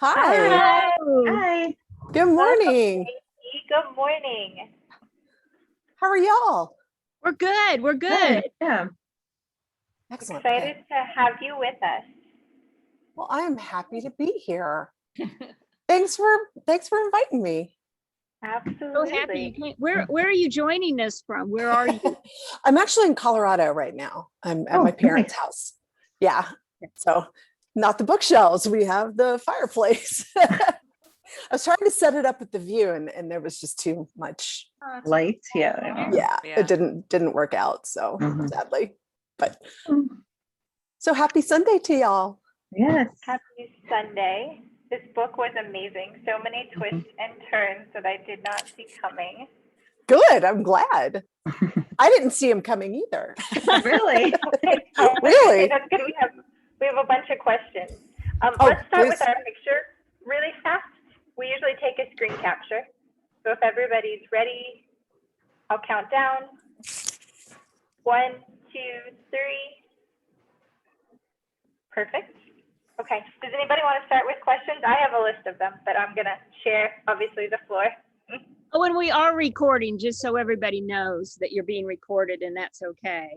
Hi. Hi. Hi. Good morning. Good morning. How are y'all? We're good. We're good. Yeah. Excellent. Excited Okay. to have you with us. Well, I am happy to be here. Thanks for inviting me. Absolutely. So happy you came. Where are you joining us from? Where are you? I'm actually in Colorado right now. I'm at my parents' house. Yeah. So not the bookshelves. We have the fireplace. I was trying to set it up with the view and there was just too much Light. Yeah. Yeah. It didn't work out. So sadly, but so happy Sunday to y'all. Yes. Happy Sunday. This book was amazing. So many twists and turns that I did not see coming. Good. I'm glad. I didn't see him coming either. Really? Really? That's good. We have a bunch of questions. Let's start please. with our picture really fast. We usually take a screen capture. So if everybody's ready, I'll count down. 1, 2, 3. Perfect. Okay. Does anybody want to start with questions? I have a list of them, but I'm going to share, obviously, the floor. Oh, and we are recording, just so everybody knows that you're being recorded, and that's okay.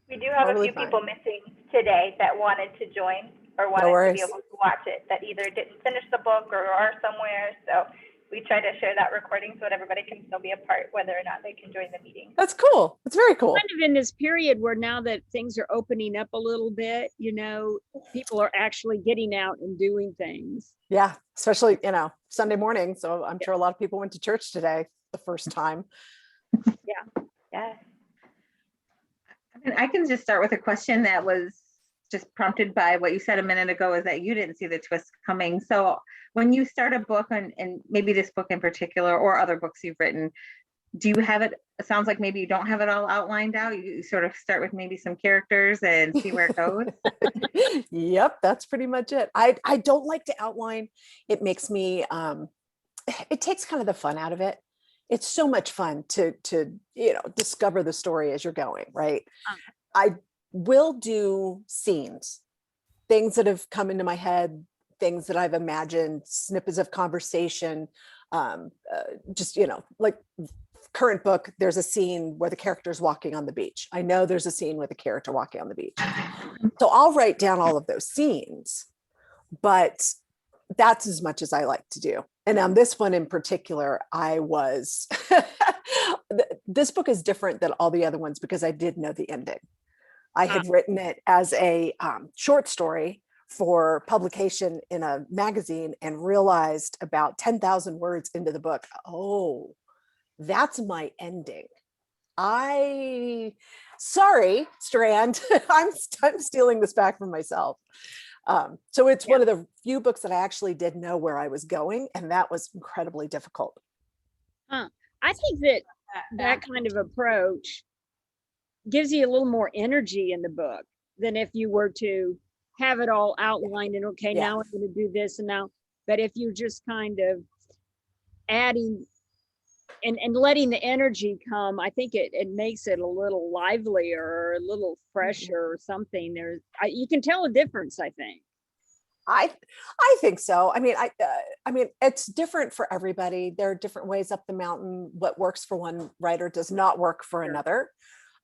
We do have Totally a few fine. people missing today that wanted to join or wanted to be able to watch it that either didn't finish the book or are somewhere. So we try to share that recording so that everybody can still be a part, whether or not they can join the meeting. That's cool. It's very cool. Kind of in this period where now that things are opening up a little bit, people are actually getting out and doing things. Yeah, especially, Sunday morning. So I'm sure a lot of people went to church today the first time. Yeah. I can just start with a question that was just prompted by what you said a minute ago, is that you didn't see the twist coming. So when you start a book, and maybe this book in particular or other books you've written, do you have it? It sounds like maybe you don't have it all outlined out. You sort of start with maybe some characters and see where it goes. Yep, that's pretty much it. I don't like to outline. It makes me, it takes kind of the fun out of it. It's so much fun to discover the story as you're going, right? I will do scenes, things that have come into my head, things that I've imagined, snippets of conversation, like current book, there's a scene where the character's walking on the beach. I know there's a scene with a character walking on the beach. So I'll write down all of those scenes, but that's as much as I like to do. And on this one in particular, this book is different than all the other ones because I did know the ending. I had written it as a short story for publication in a magazine and realized about 10,000 words into the book, oh, that's my ending. Sorry, Strand, I'm stealing this back from myself. So it's one of the few books that I actually did know where I was going, and that was incredibly difficult. I think that kind of approach gives you a little more energy in the book than if you were to have it all outlined and now I'm going to do this and now. But if you're just kind of adding and letting the energy come, I think it makes it a little livelier or a little fresher or something. You can tell a difference, I think. I think so. I mean, it's different for everybody. There are different ways up the mountain. What works for one writer does not work for another.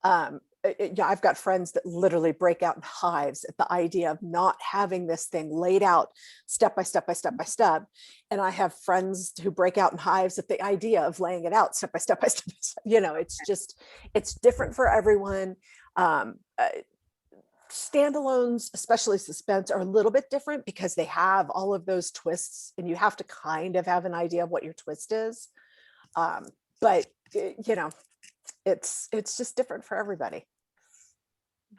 I've got friends that literally break out in hives at the idea of not having this thing laid out step by step by step by step. And I have friends who break out in hives at the idea of laying it out step by step by step. It's different for everyone. Standalones, especially suspense, are a little bit different because they have all of those twists and you have to kind of have an idea of what your twist is. But it's just different for everybody.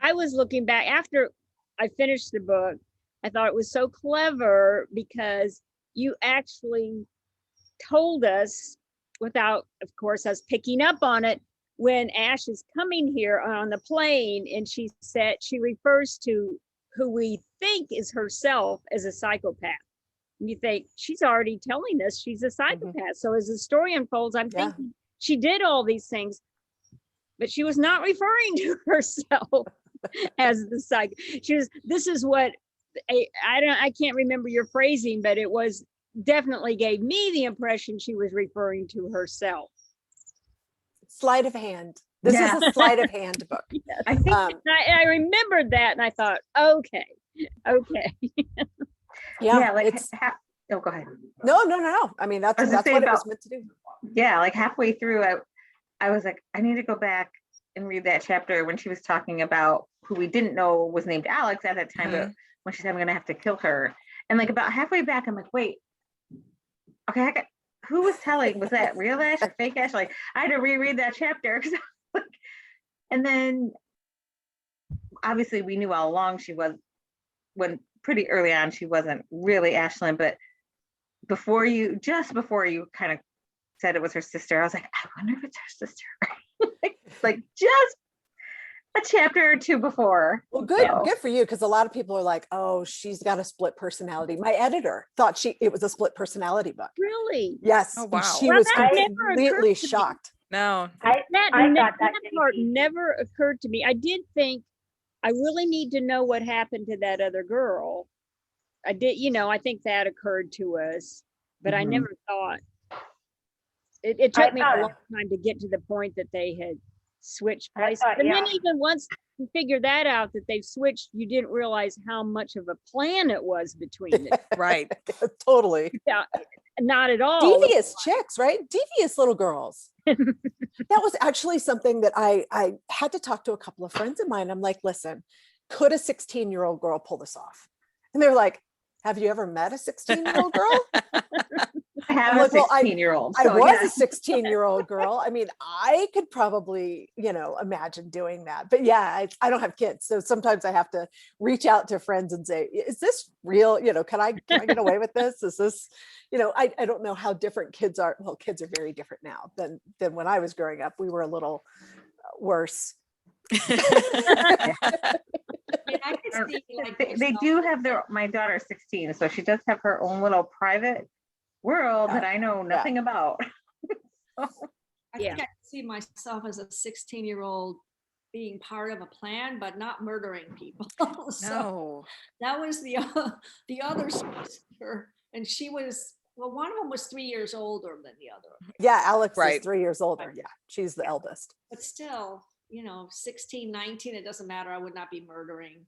I was looking back after I finished the book. I thought it was so clever because you actually told us without, of course, us picking up on it, when Ash is coming here on the plane and she said she refers to who we think is herself as a psychopath. And you think she's already telling us she's a psychopath. So as the story unfolds, I'm thinking she did all these things, but she was not referring to herself as the psych. This is what I can't remember your phrasing, but it was definitely gave me the impression she was referring to herself. Sleight of hand. This Yeah. is a sleight of hand book. Yes. I think Um, I remembered that and I thought, okay. yeah, like it's oh, go ahead. no. I mean, I was that's gonna say what it was about- meant to do. Yeah, like halfway through, I was like, I need to go back and read that chapter when she was talking about who we didn't know was named Alex at that time, but when she said I'm gonna have to kill her. And like about halfway back, I'm like, wait, okay, who was telling? Was that real Ash or fake Ash? Like I had to reread that chapter. And then obviously we knew all along she was, when pretty early on, she wasn't really Ashlyn, but just before you kind of said it was her sister, I was like, I wonder if it's her sister. like just a chapter or two before. Well, good So, for you, because a lot of people are like, oh, she's got a split personality. My editor thought it was a split personality book. Really? Yes. Oh, and wow. she Well, was that never occurred completely to me. shocked. No. I That thought that part didn't- never occurred to me. I did think I really need to know what happened to that other girl. I did, I think that occurred to us, but I Mhm. never thought. It took I me a thought- long time to get to the point that they had switched I places. thought, And then yeah. even once you figure that out, that they've switched, you didn't realize how much of a plan it was between them. Right. Totally. Yeah, not at all. Devious chicks, right? Devious little girls. That was actually something that I had to talk to a couple of friends of mine. I'm like, listen, could a 16-year-old girl pull this off? And they're like, have you ever met a 16-year-old girl? I have I'm a like, well, 16-year-old. I so was yeah. a 16-year-old girl. I mean, I could probably, imagine doing that. But yeah, I don't have kids. So sometimes I have to reach out to friends and say, is this real? Can I get away with this? Is this, I don't know how different kids are. Well, kids are very different now than when I was growing up. We were a little worse. And I could see like They do have my daughter's 16, so she does have her own little private world that I know nothing about. I Yeah. think I could see myself as a 16-year-old being part of a plan, but not murdering people. So No. that was the other sister, and she was, well, one of them was 3 years older than the other, Yeah, Alex Right. is 3 years older. Yeah, she's the eldest. but still, 16, 19, it doesn't matter. I would not be murdering.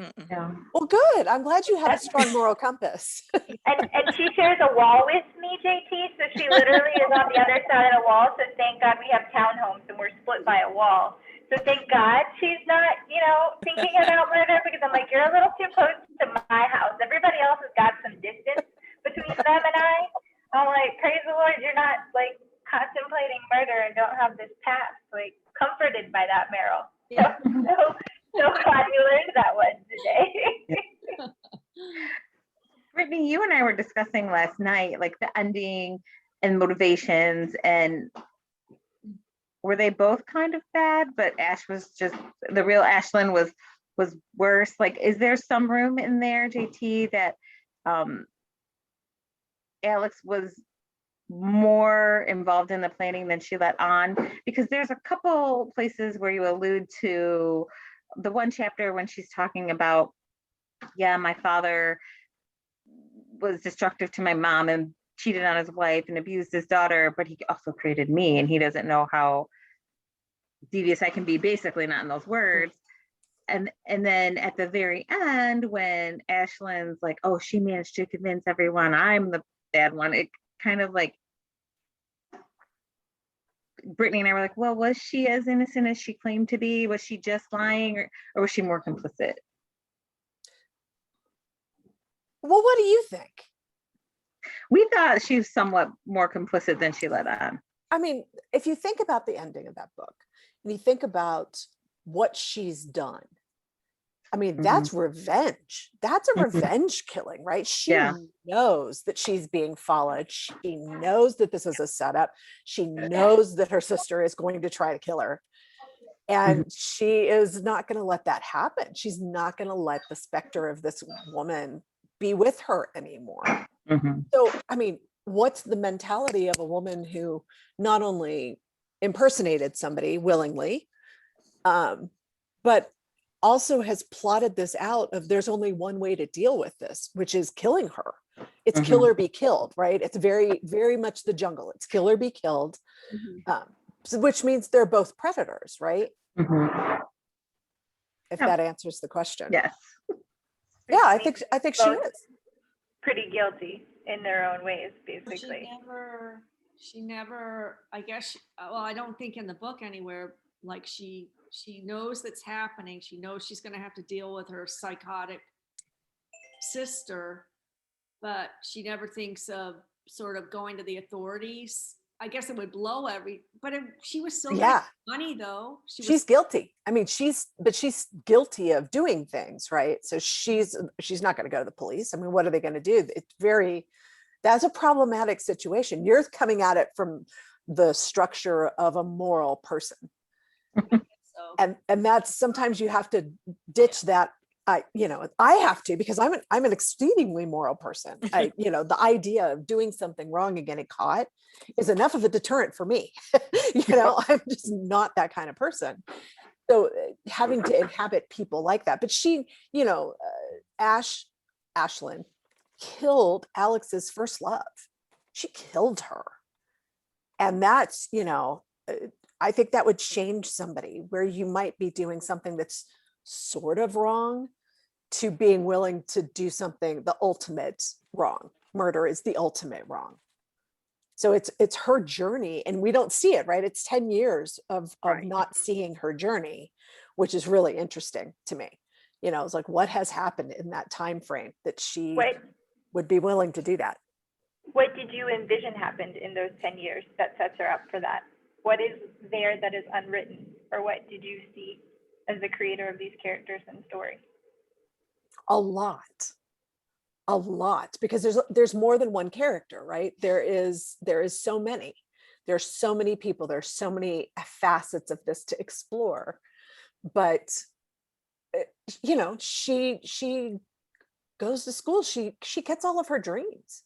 Mm-mm. Yeah. Well, good. I'm glad you have a strong moral compass. And she shares a wall with me, JT, so she literally is on the other side of the wall. So thank God we have townhomes and we're split by a wall. So thank God she's not, thinking about murder, because I'm like, you're a little too close to my house. Everybody else has got some distance between them and I. I'm like, praise the Lord, you're not like contemplating murder and don't have this past. Like, comforted by that, Meryl. Yeah. So glad you learned that one today. Brittany, you and I were discussing last night, like the ending and motivations, and were they both kind of bad, but Ash was just, the real Ashlyn was worse? Like, is there some room in there, JT, that Alex was more involved in the planning than she let on? Because there's a couple places where you allude to the one chapter when she's talking about, yeah, my father was destructive to my mom and cheated on his wife and abused his daughter, but he also created me, and he doesn't know how devious I can be, basically, not in those words. And then at the very end, when Ashlyn's like, oh, she managed to convince everyone I'm the bad one, it kind of like, Brittany and I were like, well, was she as innocent as she claimed to be? Was she just lying, or was she more complicit? Well, what do you think? We thought she was somewhat more complicit than she let on. I mean, if you think about the ending of that book and you think about what she's done, I mean, that's revenge. That's a revenge killing, right? She knows that she's being followed. She knows that this is a setup. She knows that her sister is going to try to kill her. And she is not going to let that happen. She's not going to let the specter of this woman be with her anymore. So, I mean, what's the mentality of a woman who not only impersonated somebody willingly, but also has plotted this out of there's only one way to deal with this, which is killing her. It's kill or be killed, right? It's very, very much the jungle. It's kill or be killed, which means they're both predators, right? If that answers the question. Yes. Yeah, I think she Both is. pretty guilty in their own ways, But basically. she never, I guess, well, I don't think in the book anywhere, like she knows that's happening. She knows she's going to have to deal with her psychotic sister, but she never thinks of sort of going to the authorities. I guess it would blow but she was still making money though. She's guilty. I mean, she's guilty of doing things, right? So she's not going to go to the police. I mean, what are they going to do? That's a problematic situation. You're coming at it from the structure of a moral person. And that's, sometimes you have to ditch that. I have to, because I'm an exceedingly moral person. The idea of doing something wrong and getting caught is enough of a deterrent for me. I'm just not that kind of person. So having to inhabit people like that, but she, Ashlyn killed Alex's first love. She killed her. And that's, I think that would change somebody, where you might be doing something that's sort of wrong to being willing to do something the ultimate wrong. Murder is the ultimate wrong. So it's her journey, and we don't see it, right? It's 10 years of not seeing her journey, which is really interesting to me. It's like, what has happened in that time frame that she would be willing to do that? What did you envision happened in those 10 years that sets her up for that? What is there that is unwritten, or what did you see as the creator of these characters and story? A lot, because there's more than one character, right? There is so many. There's so many people. There's so many facets of this to explore. But she goes to school. She gets all of her dreams.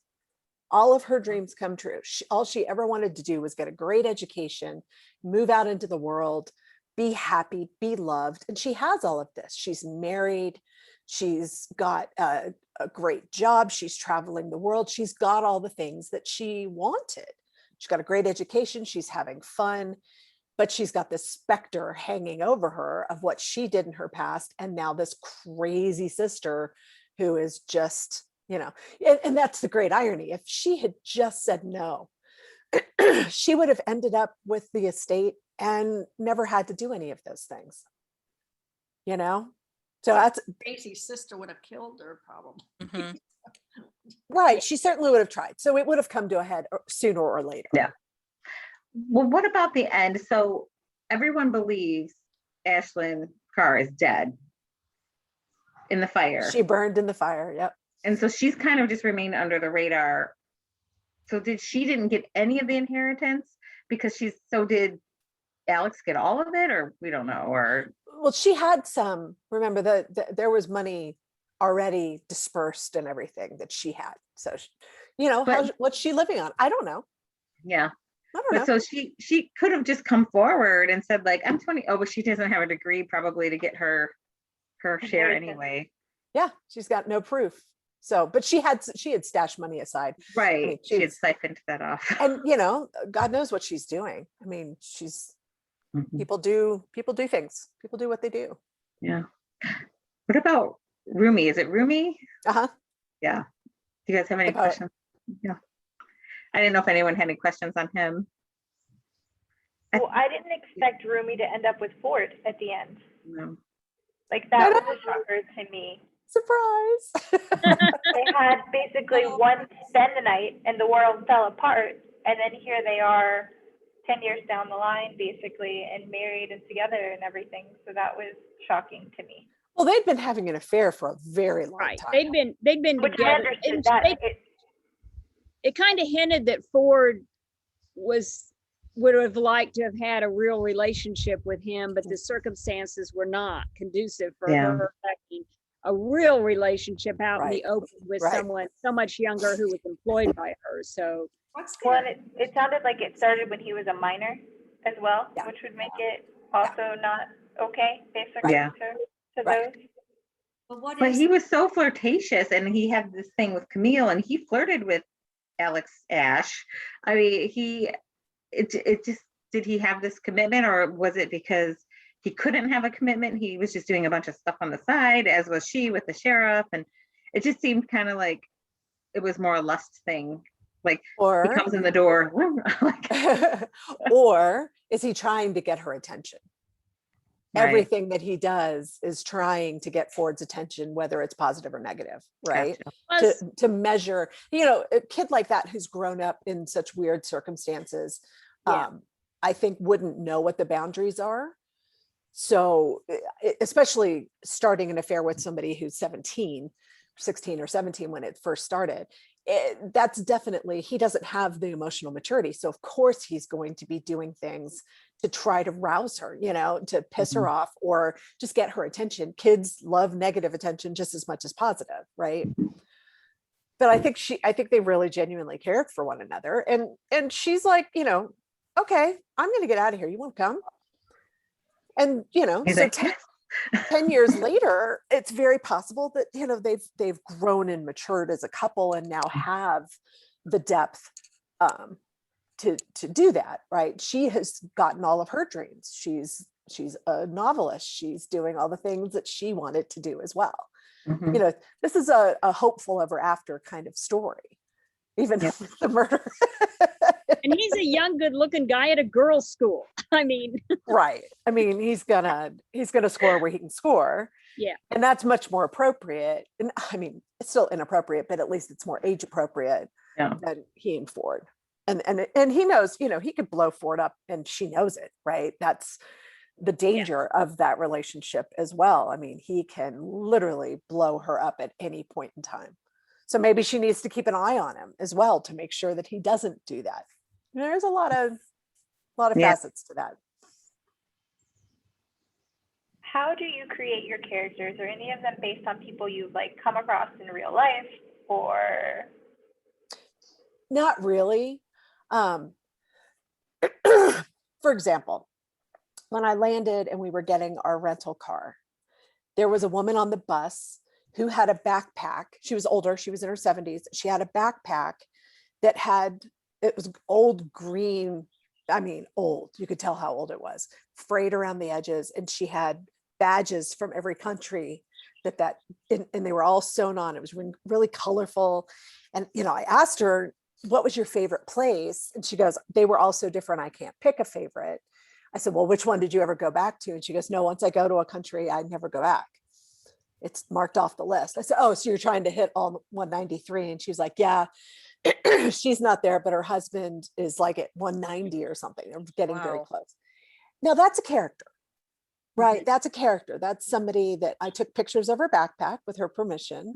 All of her dreams come true. All she ever wanted to do was get a great education, move out into the world, be happy, be loved. And she has all of this. She's married. She's got a great job. She's traveling the world. She's got all the things that she wanted. She's got a great education. She's having fun, but she's got this specter hanging over her of what she did in her past. And now this crazy sister who is just, and that's the great irony. If she had just said no, she would have ended up with the estate and never had to do any of those things. So that's crazy sister would have killed her probably. Right. She certainly would have tried. So it would have come to a head sooner or later. Yeah. Well, what about the end? So everyone believes Ashlyn Carr is dead in the fire. She burned in the fire. Yep. And so she's kind of just remained under the radar. So she didn't get any of the inheritance because did Alex get all of it, or we don't know, or? Well, she had some, remember that there was money already dispersed and everything that she had. So, what's she living on? I don't know. Yeah. I don't know. So she could have just come forward and said, like, I'm 20. Oh, but she doesn't have a degree probably to get her share anyway. Yeah. She's got no proof. So, but she had stashed money aside. Right. I mean, she had siphoned that off. And, God knows what she's doing. I mean, people do things. People do what they do. Yeah. What about Rumi? Is it Rumi? Uh-huh. Yeah. Do you guys have any questions? Yeah. I didn't know if anyone had any questions on him. Well, I didn't expect Rumi to end up with Ford at the end. No. Like, that was a shocker to me. Surprise. They had basically one spend the night and the world fell apart. And then here they are 10 years down the line, basically, and married and together and everything. So that was shocking to me. Well, they'd been having an affair for a very long time. They'd been Which together. I understood that. It kind of hinted that Ford would have liked to have had a real relationship with him, but the circumstances were not conducive for her having a real relationship out in the open with someone so much younger who was employed by her. So it sounded like it started when he was a minor as well, which would make it also not okay, basically. Yeah. to Right. those. But he was so flirtatious, and he had this thing with Camille, and he flirted with Alex Ash. I mean, it just, did he have this commitment, or was it because he couldn't have a commitment? He was just doing a bunch of stuff on the side, as was she with the sheriff. And it just seemed kind of like it was more a lust thing. Like he comes in the door. Like, or is he trying to get her attention? right. Everything that he does is trying to get Ford's attention, whether it's positive or negative, right? Gotcha. To measure, you know, a kid like that who's grown up in such weird circumstances, Yeah. I think wouldn't know what the boundaries are. So especially starting an affair with somebody who's 16 or 17 when it first started, that's definitely, he doesn't have the emotional maturity. So of course he's going to be doing things to try to rouse her, you know, to piss her off or just get her attention. Kids love negative attention just as much as positive, right? But I think they really genuinely cared for one another. And she's like, you know, okay, I'm going to get out of here. You want to come? And, you know, He's so like, 10 years later, it's very possible that, you know, they've grown and matured as a couple and now have the depth to do that, right? She has gotten all of her dreams. She's a novelist. She's doing all the things that she wanted to do as well. You know, this is a hopeful ever after kind of story, even the murder. And he's a young, good looking guy at a girls' school. I mean, right. I mean, he's gonna score where he can score. Yeah. And that's much more appropriate. And I mean, it's still inappropriate, but at least it's more age appropriate than he and Ford. And he knows, you know, he could blow Ford up and she knows it, right? That's the danger of that relationship as well. I mean, he can literally blow her up at any point in time. So maybe she needs to keep an eye on him as well to make sure that he doesn't do that. There's a lot of facets to that. How do you create your characters? Are any of them based on people you've like come across in real life, or? Not really. For example, when I landed and we were getting our rental car, there was a woman on the bus who had a backpack. She was older. She was in her 70s. She had a backpack that it was old green. I mean, old. You could tell how old it was, frayed around the edges. And she had badges from every country and they were all sewn on. It was really colorful. And, you know, I asked her, what was your favorite place? And she goes, they were all so different. I can't pick a favorite. I said, well, which one did you ever go back to? And she goes, no, once I go to a country, I never go back. It's marked off the list. I said, oh, so you're trying to hit all 193. And she's like, yeah, she's not there, but her husband is like at 190 or something. They're getting very close. Now that's a character, right? That's a character. That's somebody that I took pictures of her backpack with her permission,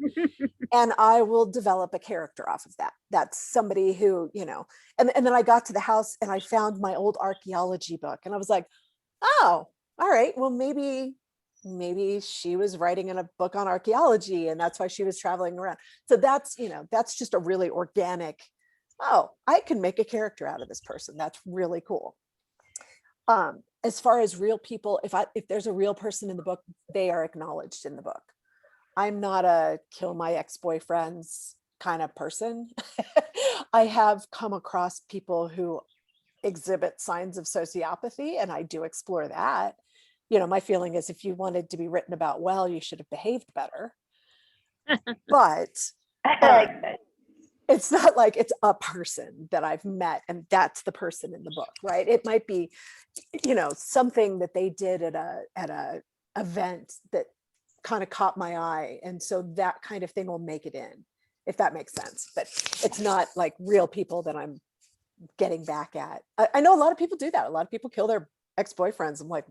and I will develop a character off of that. That's somebody who, you know, and then I got to the house and I found my old archaeology book and I was like, oh, all right, well, maybe she was writing in a book on archaeology and that's why she was traveling around. So that's, you know, that's just a really organic, oh, I can make a character out of this person. That's really cool. As far as real people, if there's a real person in the book, they are acknowledged in the book. I'm not a kill my ex-boyfriends kind of person. I have come across people who exhibit signs of sociopathy, and I do explore that. You know, my feeling is if you wanted to be written about well, you should have behaved better. But I like that. It's not like it's a person that I've met and that's the person in the book, right? It might be, you know, something that they did at a event that kind of caught my eye. And so that kind of thing will make it in, if that makes sense. But it's not like real people that I'm getting back at. I know a lot of people do that. A lot of people kill their ex-boyfriends. I'm like,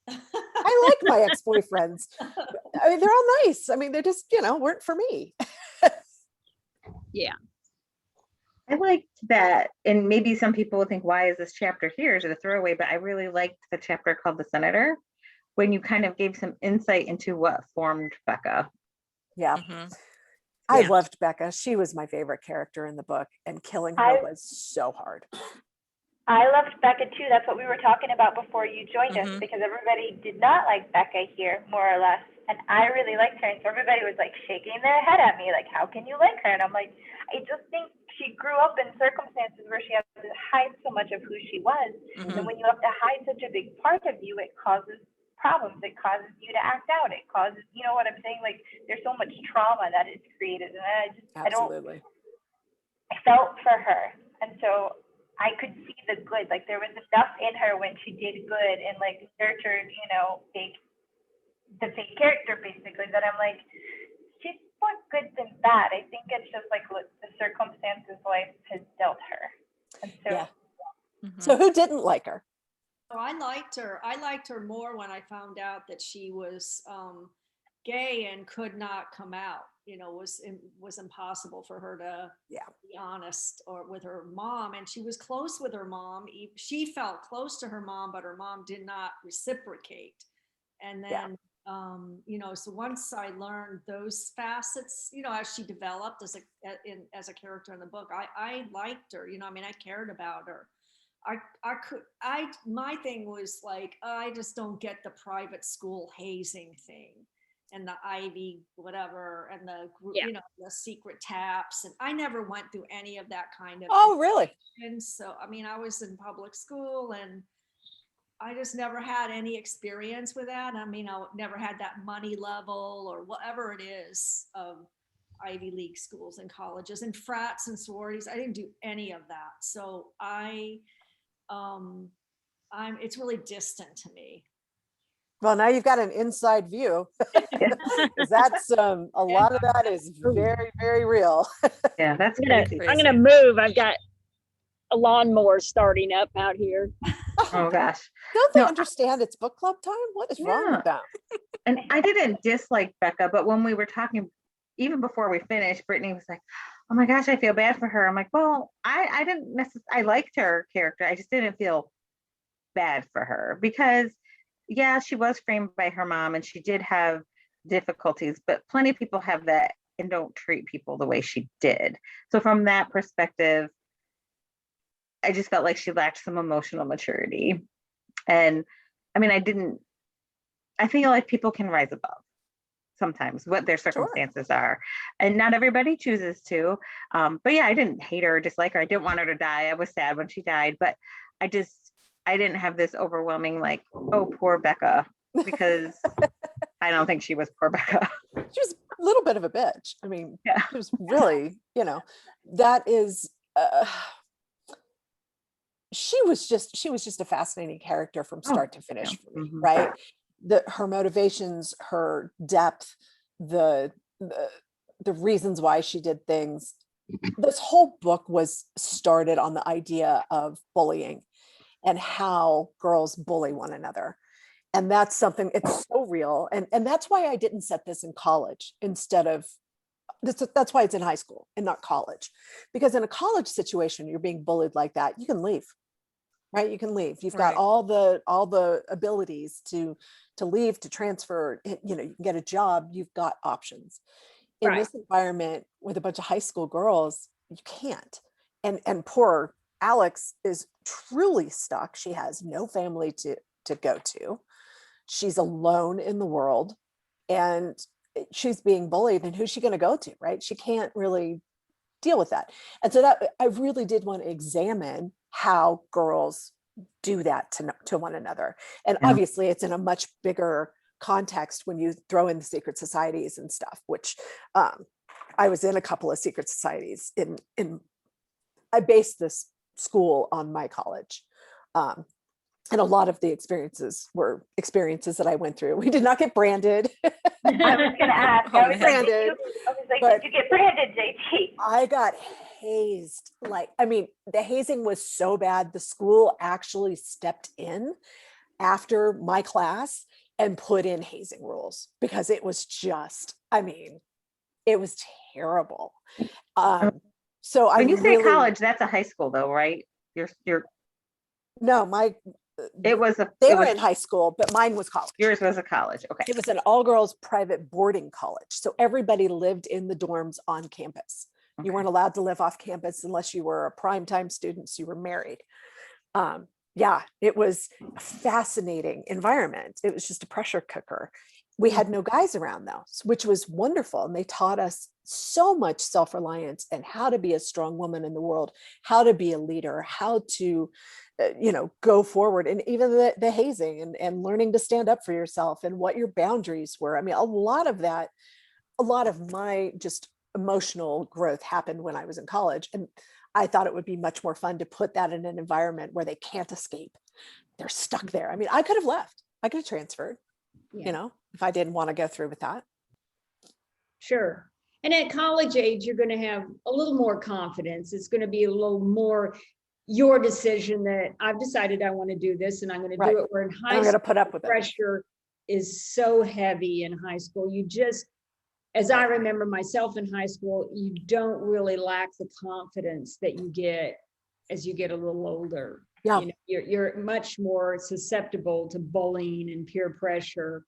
I like my ex-boyfriends. I mean, they're all nice. I mean, they just, you know, weren't for me. Yeah. I liked that. And maybe some people will think, why is this chapter here? Is it a throwaway? But I really liked the chapter called The Senator, when you kind of gave some insight into what formed Becca. Yeah. I loved Becca. She was my favorite character in the book, and killing her was so hard. I loved Becca too. That's what we were talking about before you joined us, because everybody did not like Becca here, more or less. And I really liked her. And so everybody was like shaking their head at me, like, how can you like her? And I'm like, I just think she grew up in circumstances where she had to hide so much of who she was. And when you have to hide such a big part of you, it causes problems. It causes you to act out. It causes, you know what I'm saying? Like, there's so much trauma that is created. And Absolutely. I felt for her. And so I could see the good. Like, there was enough in her when she did good and like nurtured, you know, the fake character basically, that I'm like, she's more good than bad. I think it's just like what the circumstances life has dealt her. And so, Yeah. So who didn't like her? So I liked her. I liked her more when I found out that she was gay and could not come out. You know, was impossible for her to be honest or with her mom. And she was close with her mom. She felt close to her mom, but her mom did not reciprocate. And then, you know, so once I learned those facets, you know, as she developed as a character in the book, I liked her. You know, I mean, I cared about her. My thing was like, I just don't get the private school hazing thing and the Ivy whatever and the you know, the secret taps, and I never went through any of that kind of. Oh, really? And so, I mean, I was in public school and I just never had any experience with that. I mean, I never had that money level or whatever it is of Ivy League schools and colleges and frats and sororities. I didn't do any of that. So it's really distant to me. Well, now you've got an inside view. Because that's a lot of that is very, very real. Yeah, that's crazy. I'm gonna move. I've got a lawnmower starting up out here. Oh gosh. Don't they understand it's book club time? What is wrong with them? And I didn't dislike Becca, but when we were talking, even before we finished, Brittany was like, oh my gosh, I feel bad for her. I'm like, well, I didn't necessarily, I liked her character. I just didn't feel bad for her because she was framed by her mom and she did have difficulties, but plenty of people have that and don't treat people the way she did. So from that perspective, I just felt like she lacked some emotional maturity. And I mean, I feel like people can rise above sometimes what their circumstances are. And not everybody chooses to. But yeah, I didn't hate her or dislike her. I didn't want her to die. I was sad when she died, but I didn't have this overwhelming, like, oh, poor Becca, because I don't think she was poor Becca. She was a little bit of a bitch. I mean, she was really, you know, that is, she was just a fascinating character from start to finish for me, right? Her motivations, her depth, the reasons why she did things. This whole book was started on the idea of bullying and how girls bully one another. And that's something, it's so real. And that's why I didn't set this in college instead of, that's why it's in high school and not college. Because in a college situation, you're being bullied like that, you can leave, right? You can leave. You've got all the abilities to leave, to transfer, you know, you can get a job, you've got options. In this environment with a bunch of high school girls, you can't. And poor Alex is truly stuck. She has no family to go to. She's alone in the world and she's being bullied, and who's she going to go to, right? She can't really deal with that. And so that I really did want to examine how girls do that to one another. And obviously it's in a much bigger context when you throw in the secret societies and stuff, which I was in a couple of secret societies I based this school on my college. And a lot of the experiences were experiences that I went through. We did not get branded. I was going to ask. I was like, did you get branded, JT? I got hazed. Like, I mean, the hazing was so bad. The school actually stepped in after my class and put in hazing rules because it was just, I mean, it was terrible. So when you say college, that's a high school though, right? No, they were in high school, but mine was college. Yours was a college. Okay. It was an all-girls private boarding college. So everybody lived in the dorms on campus. You weren't allowed to live off campus unless you were a primetime student, so you were married. Yeah, it was a fascinating environment. It was just a pressure cooker. We had no guys around though, which was wonderful. And they taught us so much self-reliance and how to be a strong woman in the world, how to be a leader, how to, go forward. And even the hazing and learning to stand up for yourself and what your boundaries were. I mean, a lot of my just emotional growth happened when I was in college. And I thought it would be much more fun to put that in an environment where they can't escape. They're stuck there. I mean, I could have left. I could have transferred, if I didn't want to go through with that. Sure. And at college age, you're going to have a little more confidence. It's going to be a little more your decision that I've decided I want to do this and I'm going to do it. Where in high I'm going school, to put up with pressure is so heavy in high school. You just, as I remember myself in high school, you don't really lack the confidence that you get as you get a little older. Yeah. You're much more susceptible to bullying and peer pressure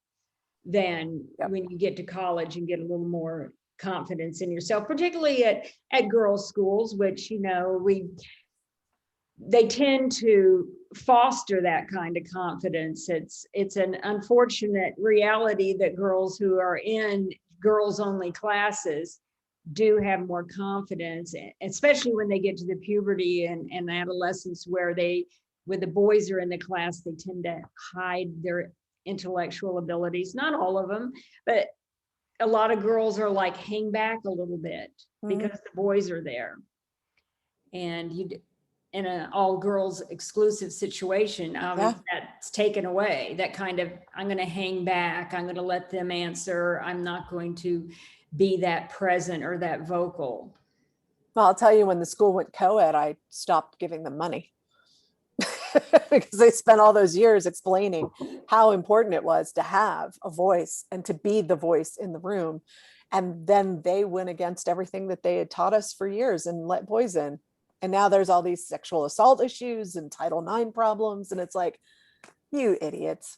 than when you get to college and get a little more confidence in yourself, particularly at girls' schools, which, they tend to foster that kind of confidence. It's an unfortunate reality that girls who are in girls only classes do have more confidence, especially when they get to the puberty and adolescence where when the boys are in the class, they tend to hide their intellectual abilities. Not all of them, but a lot of girls are like hang back a little bit because the boys are there. And in an all girls exclusive situation, that's taken away. That kind of, I'm going to hang back. I'm going to let them answer. I'm not going to be that present or that vocal. Well, I'll tell you, when the school went co-ed, I stopped giving them money because they spent all those years explaining how important it was to have a voice and to be the voice in the room. And then they went against everything that they had taught us for years and let boys in. And now there's all these sexual assault issues and Title IX problems. And it's like, you idiots.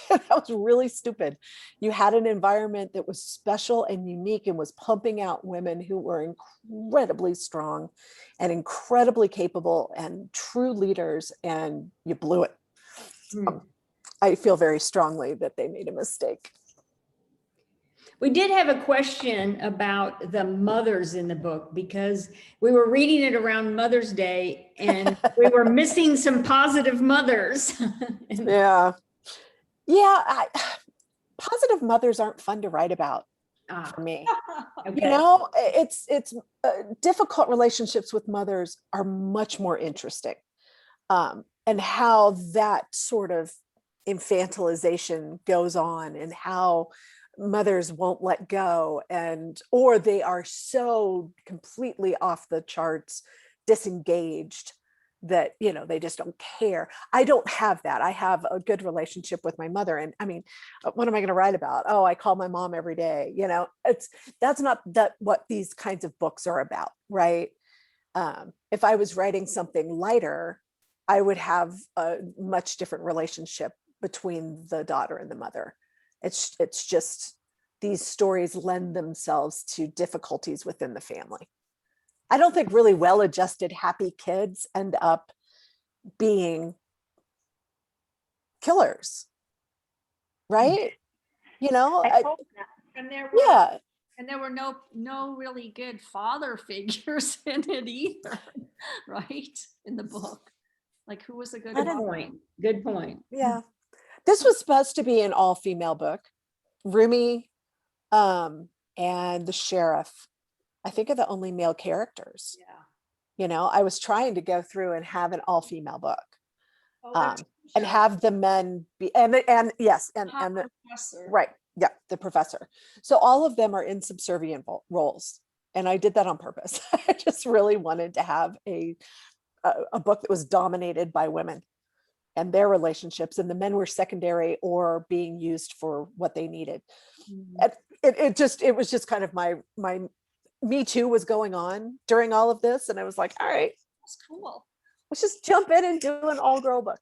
That was really stupid. You had an environment that was special and unique and was pumping out women who were incredibly strong and incredibly capable and true leaders, and you blew it. I feel very strongly that they made a mistake. We did have a question about the mothers in the book because we were reading it around Mother's Day and we were missing some positive mothers. Yeah. Positive mothers aren't fun to write about for me. Okay. It's difficult relationships with mothers are much more interesting. And how that sort of infantilization goes on and how mothers won't let go or they are so completely off the charts, disengaged that, they just don't care. I don't have that. I have a good relationship with my mother. And I mean, what am I going to write about? Oh, I call my mom every day. That's not what these kinds of books are about. Right. If I was writing something lighter, I would have a much different relationship between the daughter and the mother. It's just, these stories lend themselves to difficulties within the family. I don't think really well-adjusted, happy kids end up being killers, right? I hope not. And there were no really good father figures in it either, right? In the book. Like, who was a good point? Good point. Yeah. This was supposed to be an all-female book. Rumi and the sheriff, I think, are the only male characters. Yeah. I was trying to go through and have an all-female book. And Sure. have the men be and yes, and the professor. Right. Yeah, the professor. So all of them are in subservient roles. And I did that on purpose. I just really wanted to have a book that was dominated by women and their relationships, and the men were secondary or being used for what they needed. And it was just kind of my Me Too was going on during all of this, and I was like, all right, That's cool. let's just jump in and do an all-girl book.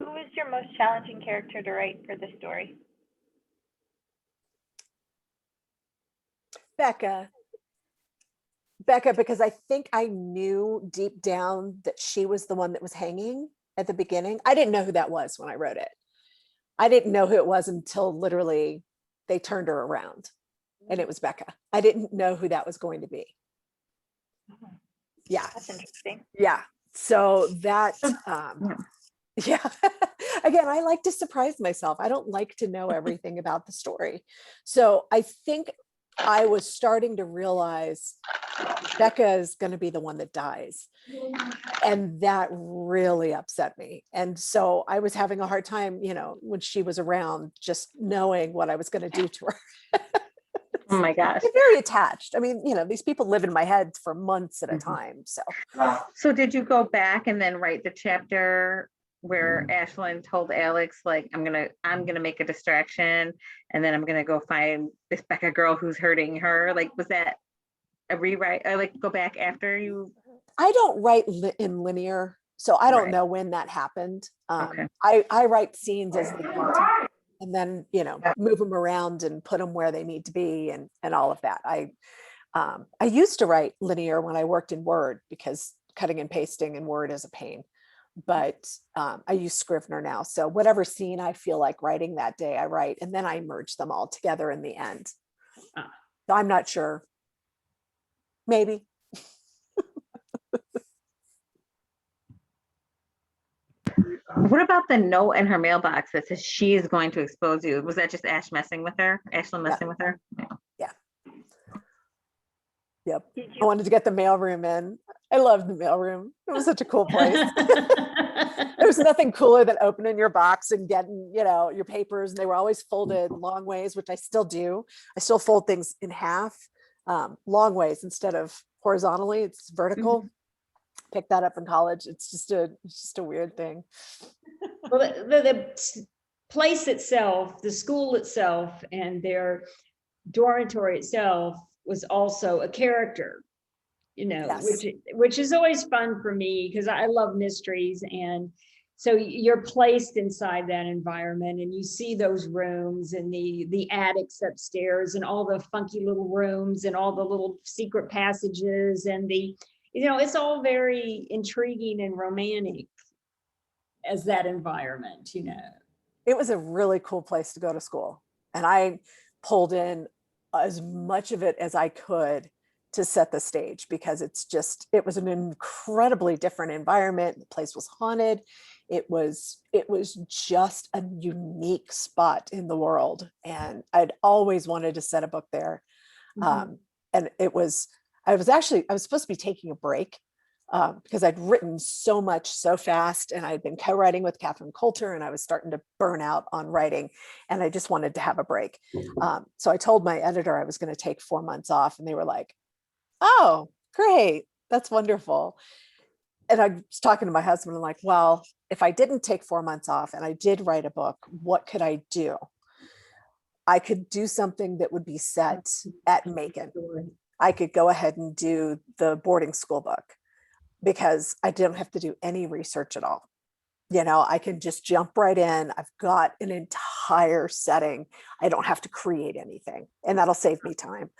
Who was your most challenging character to write for the story? Becca. Becca, because I think I knew deep down that she was the one that was hanging at the beginning. I didn't know who that was when I wrote it. I didn't know who it was until literally they turned her around and it was Becca. I didn't know who that was going to be. Yeah. That's interesting. Yeah. So that, yeah. Again, I like to surprise myself. I don't like to know everything about the story. So I think I was starting to realize Becca is going to be the one that dies. And that really upset me. And so I was having a hard time, you know, when she was around, just knowing what I was going to do to her. Oh my gosh. I'm very attached. I mean, you know, these people live in my head for months at a time. So did you go back and then write the chapter where Ashlyn told Alex, like, I'm gonna make a distraction, and then I'm gonna go find this Becca girl who's hurting her? Like, was that a rewrite? I like go back after you. I don't write in linear, so I don't Right. know when that happened. Okay. I write scenes as they come to me, and then, you know, move them around and put them where they need to be, and all of that. I used to write linear when I worked in Word, because cutting and pasting in Word is a pain. But I use Scrivener now. So whatever scene I feel like writing that day, I write, and then I merge them all together in the end. Ah. So I'm not sure. Maybe. What about the note in her mailbox that says she is going to expose you? Was that just Ash messing with her? Ashlyn messing with her? Yeah. Yep. Did I you, wanted to get the mailroom in. I loved the mailroom. It was such a cool place. There's nothing cooler than opening your box and getting, you know, your papers, and they were always folded long ways, which I still do. I still fold things in half, long ways instead of horizontally. It's vertical. Picked that up in college. It's just a weird thing. Well, the place itself, the school itself, and their dormitory itself was also a character, you know, Yes. which is always fun for me because I love mysteries. And so you're placed inside that environment and you see those rooms and the attics upstairs and all the funky little rooms and all the little secret passages and you know, it's all very intriguing and romantic as that environment, you know. It was a really cool place to go to school. And I pulled in as much of it as I could to set the stage, because it was an incredibly different environment. The place was haunted. It was just a unique spot in the world. And I'd always wanted to set a book there. And I was supposed to be taking a break because I'd written so much so fast, and I'd been co-writing with Catherine Coulter, and I was starting to burn out on writing, and I just wanted to have a break. So I told my editor I was going to take 4 months off, and they were like, "Oh, great. That's wonderful." And I was talking to my husband, and like, well, if I didn't take 4 months off and I did write a book, what could I do? I could do something that would be set at Macon. I could go ahead and do the boarding school book, because I don't have to do any research at all. You know, I can just jump right in. I've got an entire setting. I don't have to create anything, and that'll save me time.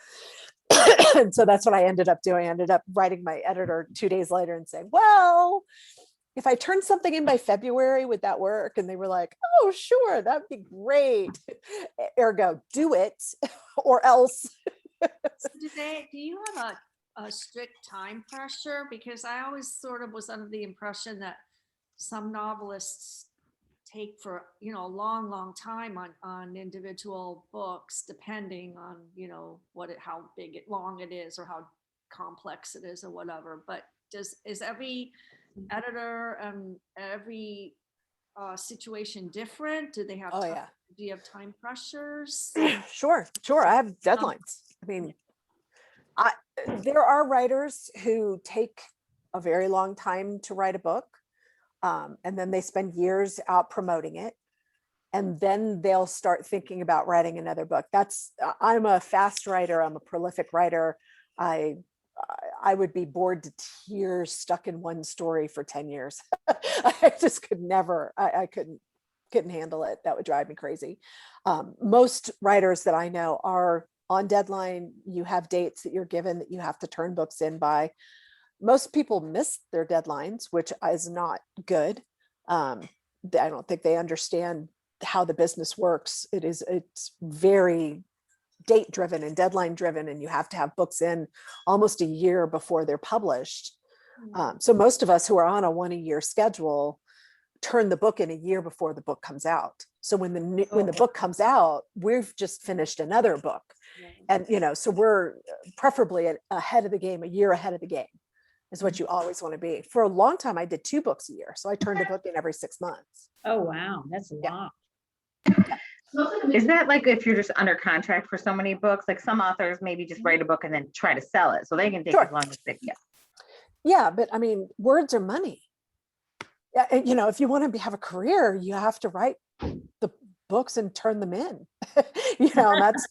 And so that's what I ended up doing. I ended up writing my editor 2 days later and saying, well, if I turn something in by February, would that work? And they were like, oh, sure, that'd be great. Ergo, do it or else. So do you have a strict time pressure? Because I always sort of was under the impression that some novelists take for, you know, a long time on individual books, depending on, you know, how long it is, or how complex it is, or whatever. But is every editor and every situation different? Do they have Oh, time? yeah. Do you have time pressures? Sure. I have deadlines. I mean, there are writers who take a very long time to write a book, and then they spend years out promoting it, and then they'll start thinking about writing another book. I'm a fast writer. I'm a prolific writer. I would be bored to tears stuck in one story for 10 years. I just could never. I couldn't handle it. That would drive me crazy. Most writers that I know are on deadline. You have dates that you're given that you have to turn books in by. Most people miss their deadlines, which is not good. I don't think they understand how the business works. It's very date driven and deadline driven, and you have to have books in almost a year before they're published. So most of us who are on a 1-a-year schedule turn the book in a year before the book comes out. So when the book comes out, we've just finished another book. And, so we're preferably ahead of the game, a year ahead of the game is what you always want to be. For a long time, I did 2 books a year. So I turned a book in every 6 months. Oh, wow. That's a lot. Is that like if you're just under contract for so many books? Like some authors maybe just write a book and then try to sell it. So they can take Sure. as long as they can. Yeah, but I mean, words are money. Yeah, and, if you want to have a career, you have to write the books and turn them in. That's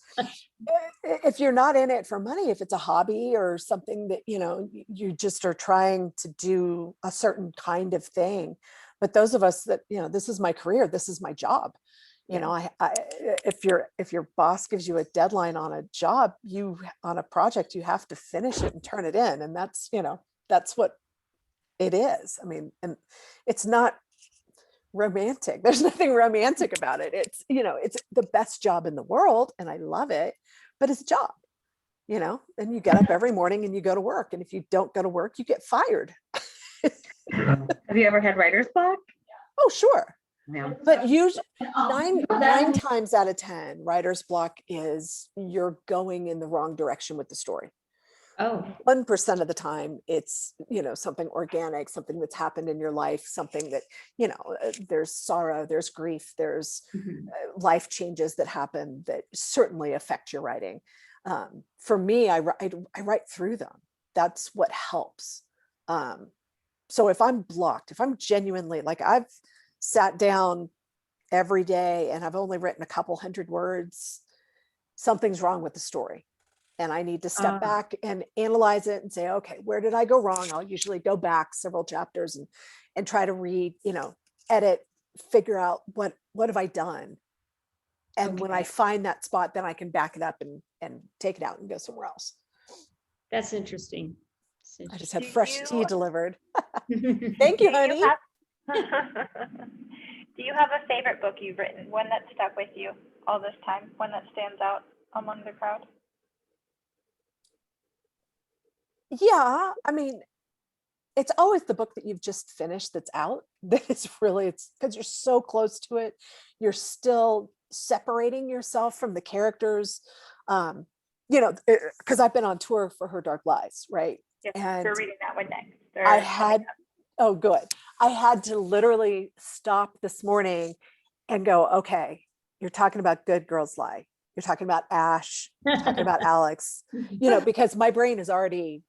if you're not in it for money, if it's a hobby or something that you just are trying to do a certain kind of thing. But those of us that this is my career, this is my job. If your boss gives you a deadline on a job, on a project, you have to finish it and turn it in, and that's what it is. I mean, and it's not romantic. There's nothing romantic about it. It's the best job in the world, and I love it, but it's a job. And you get up every morning and you go to work, and if you don't go to work, you get fired. Have you ever had writer's block? Oh, sure. Yeah. But usually 9 times out of 10, writer's block is you're going in the wrong direction with the story. Oh, 1% of the time it's, something organic, something that's happened in your life, something that, there's sorrow, there's grief, there's life changes that happen that certainly affect your writing. For me, I write through them. That's what helps. So if I'm blocked, if I'm genuinely, like, I've sat down every day and I've only written a couple hundred words, something's wrong with the story. And I need to step back and analyze it and say, okay, where did I go wrong? I'll usually go back several chapters and try to read, edit, figure out what have I done? And when I find that spot, then I can back it up and take it out and go somewhere else. that's interesting. I just had fresh tea delivered. Thank you, honey. Do you have a favorite book you've written? One that stuck with you all this time? One that stands out among the crowd? Yeah, I mean, it's always the book that you've just finished that's out. It's because you're so close to it. You're still separating yourself from the characters. Because I've been on tour for Her Dark Lies, right? Yes, and we're reading that one next. Good. I had to literally stop this morning and go, okay, you're talking about Good Girls Lie. You're talking about Ash, you're talking about Alex, because my brain is already,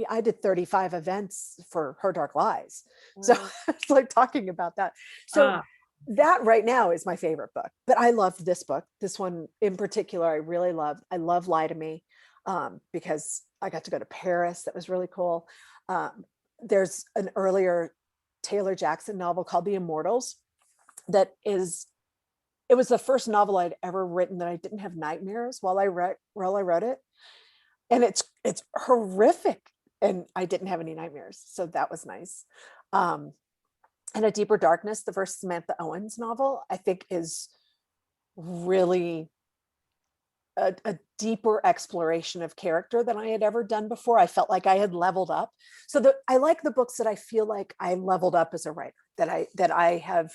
I did 35 events for Her Dark Lies. So it's like talking about that. So that right now is my favorite book, but I loved this book. This one in particular, I really loved. I love Lie to Me because I got to go to Paris. That was really cool. There's an earlier Taylor Jackson novel called The Immortals it was the first novel I'd ever written that I didn't have nightmares while I wrote it. And it's horrific. And I didn't have any nightmares. So that was nice. And A Deeper Darkness, the first Samantha Owens novel, I think is really a deeper exploration of character than I had ever done before. I felt like I had leveled up. So I like the books that I feel like I leveled up as a writer, that I have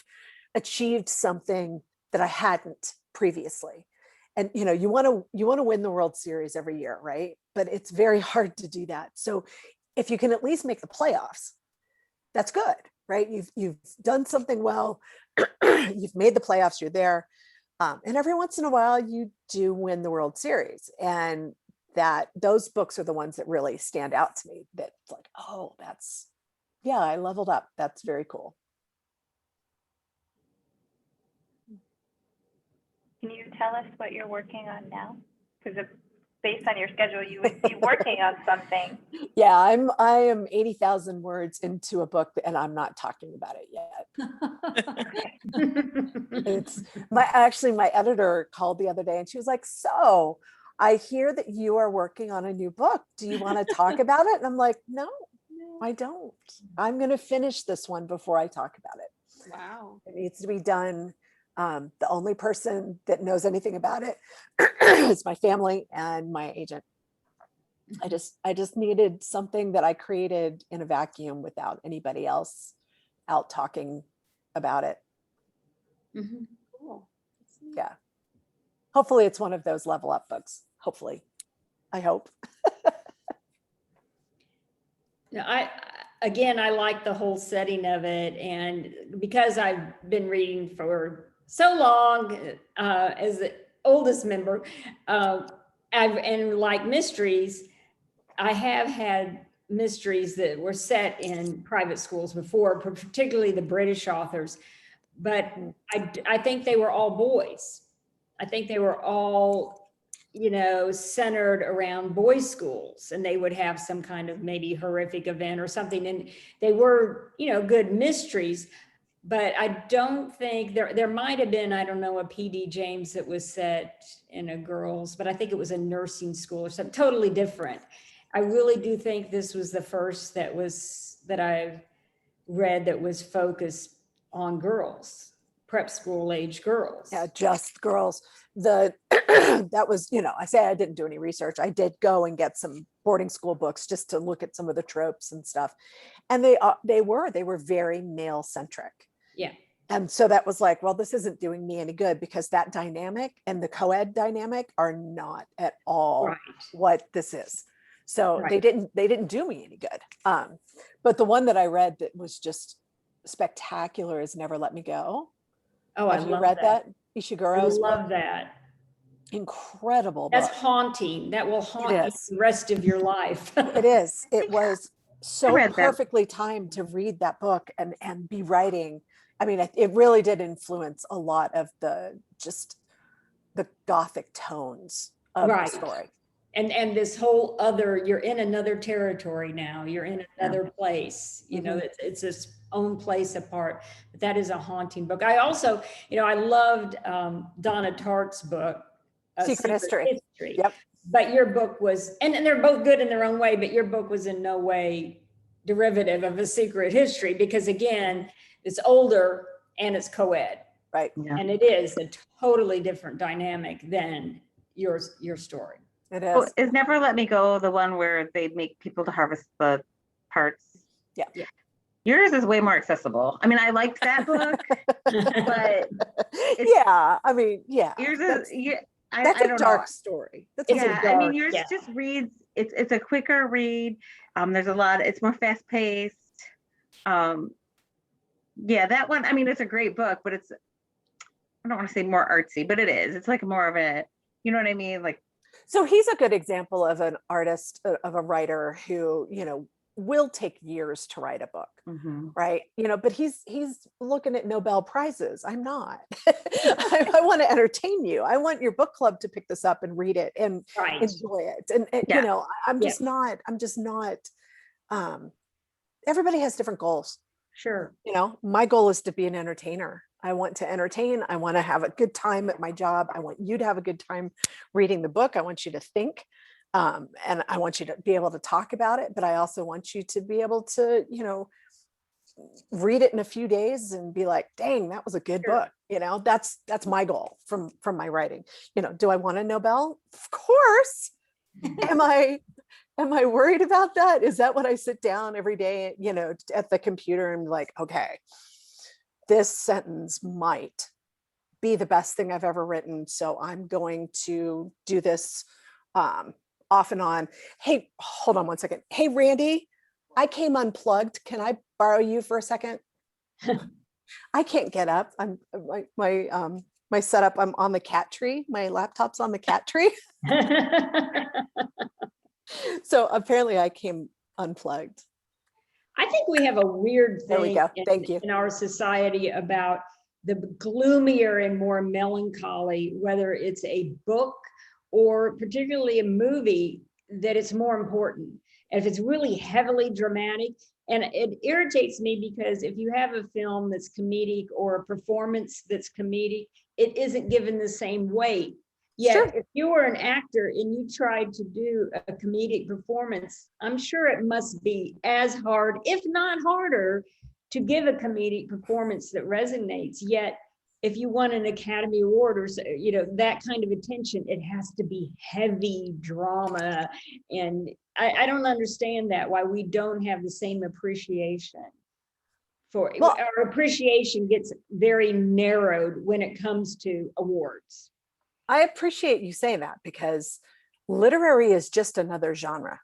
achieved something that I hadn't previously. And you want to win the World Series every year, right? But it's very hard to do that. So if you can at least make the playoffs, that's good, right? You've done something well. You've made the playoffs. You're there, and every once in a while you do win the World Series, and those books are the ones that really stand out to me. That's like, oh, I leveled up. That's very cool. Can you tell us what you're working on now? Because based on your schedule, you would be working on something. Yeah, I am 80,000 words into a book and I'm not talking about it yet. My editor called the other day and she was like, so I hear that you are working on a new book. Do you want to talk about it? And I'm like, no, I don't. I'm going to finish this one before I talk about it. Wow. It needs to be done. The only person that knows anything about it is my family and my agent. I just needed something that I created in a vacuum without anybody else out talking about it. Mhm. Cool. Yeah. Hopefully it's one of those level up books. Hopefully. I hope. Yeah, I like the whole setting of it, and because I've been reading for so long, as the oldest member, and like mysteries, I have had mysteries that were set in private schools before, particularly the British authors, but I think they were all boys. I think they were all, centered around boys' schools, and they would have some kind of maybe horrific event or something. And they were, good mysteries, but I don't think there might have been, I don't know, a PD James that was set in a girls, but I think it was a nursing school or something totally different. I really do think this was the first that I've read that was focused on girls, prep school age girls. Yeah, just girls. That was, I say I didn't do any research. I did go and get some boarding school books just to look at some of the tropes and stuff. And they were very male centric. Yeah. And so that was like, well, this isn't doing me any good, because that dynamic and the co-ed dynamic are not at all Right. what this is. So Right. they didn't do me any good. But the one that I read that was just spectacular is Never Let Me Go. Oh, I Have you love read that. that? I Ishiguro's love book? that. Incredible That's book. haunting. That will haunt It you is. the rest of your life. It is. It was so read that. perfectly timed to read that book and be writing. I mean, it really did influence a lot of the Gothic tones of Right. the story. And this whole other, you're in another territory now. You're in another place. It's its own place apart. But that is a haunting book. I also, I loved Donna Tartt's book, Secret History. Yep. But your book was, and they're both good in their own way, but your book was in no way derivative of A Secret History, because again, it's older and it's co-ed. Right. Yeah. And it is a totally different dynamic than your story. It Oh, is. is Never Let Me Go the one where they make people to harvest the parts? Yeah. Yours is way more accessible. I mean, I liked that book, but yeah, I mean, yeah. yours is, That's I a don't dark know. story. Yeah, I mean, yours yeah. just reads, it's a quicker read. There's a lot, it's more fast paced. Yeah, that one, I mean, it's a great book, but it's, I don't want to say more artsy, but it is. It's like more of a, you know what I mean? Like, so he's a good example of an artist, of a writer who, will take years to write a book, right? But he's looking at Nobel Prizes. I'm not. I want to entertain you. I want your book club to pick this up and read it and enjoy it. And Yeah. I'm just not. Everybody has different goals. Sure. My goal is to be an entertainer. I want to entertain. I want to have a good time at my job. I want you to have a good time reading the book. I want you to think. And I want you to be able to talk about it, but I also want you to be able to, read it in a few days and be like, dang, that was a good book. That's my goal from my writing. Do I want a Nobel? Of course. Am I worried about that? Is that what I sit down every day, at the computer and be like, okay, this sentence might be the best thing I've ever written. So I'm going to do this off and on. Hey, hold on one second. Hey, Randy, I came unplugged. Can I borrow you for a second? I can't get up. I'm my setup, I'm on the cat tree. My laptop's on the cat tree. So apparently I came unplugged. I think we have a weird There we thing go. Thank you. in our society about the gloomier and more melancholy, whether it's a book or particularly a movie, that it's more important. And if it's really heavily dramatic, and it irritates me because if you have a film that's comedic or a performance that's comedic, it isn't given the same weight Yet, Sure. if you were an actor and you tried to do a comedic performance, I'm sure it must be as hard, if not harder, to give a comedic performance that resonates. Yet, if you won an Academy Award or, you know, that kind of attention, it has to be heavy drama. And I don't understand that, why we don't have the same appreciation. For Well, our appreciation gets very narrowed when it comes to awards. I appreciate you saying that, because literary is just another genre.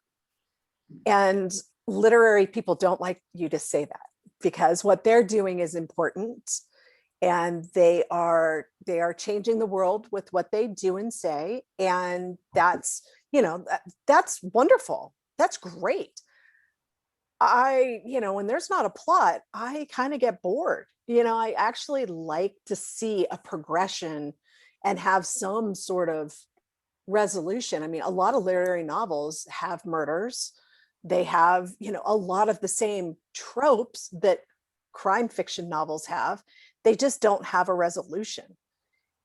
And literary people don't like you to say that, because what they're doing is important, and they are changing the world with what they do and say. And that's, you know, that's wonderful. That's great. When there's not a plot, I kind of get bored. I actually like to see a progression and have some sort of resolution. I mean, a lot of literary novels have murders. They have, a lot of the same tropes that crime fiction novels have. They just don't have a resolution.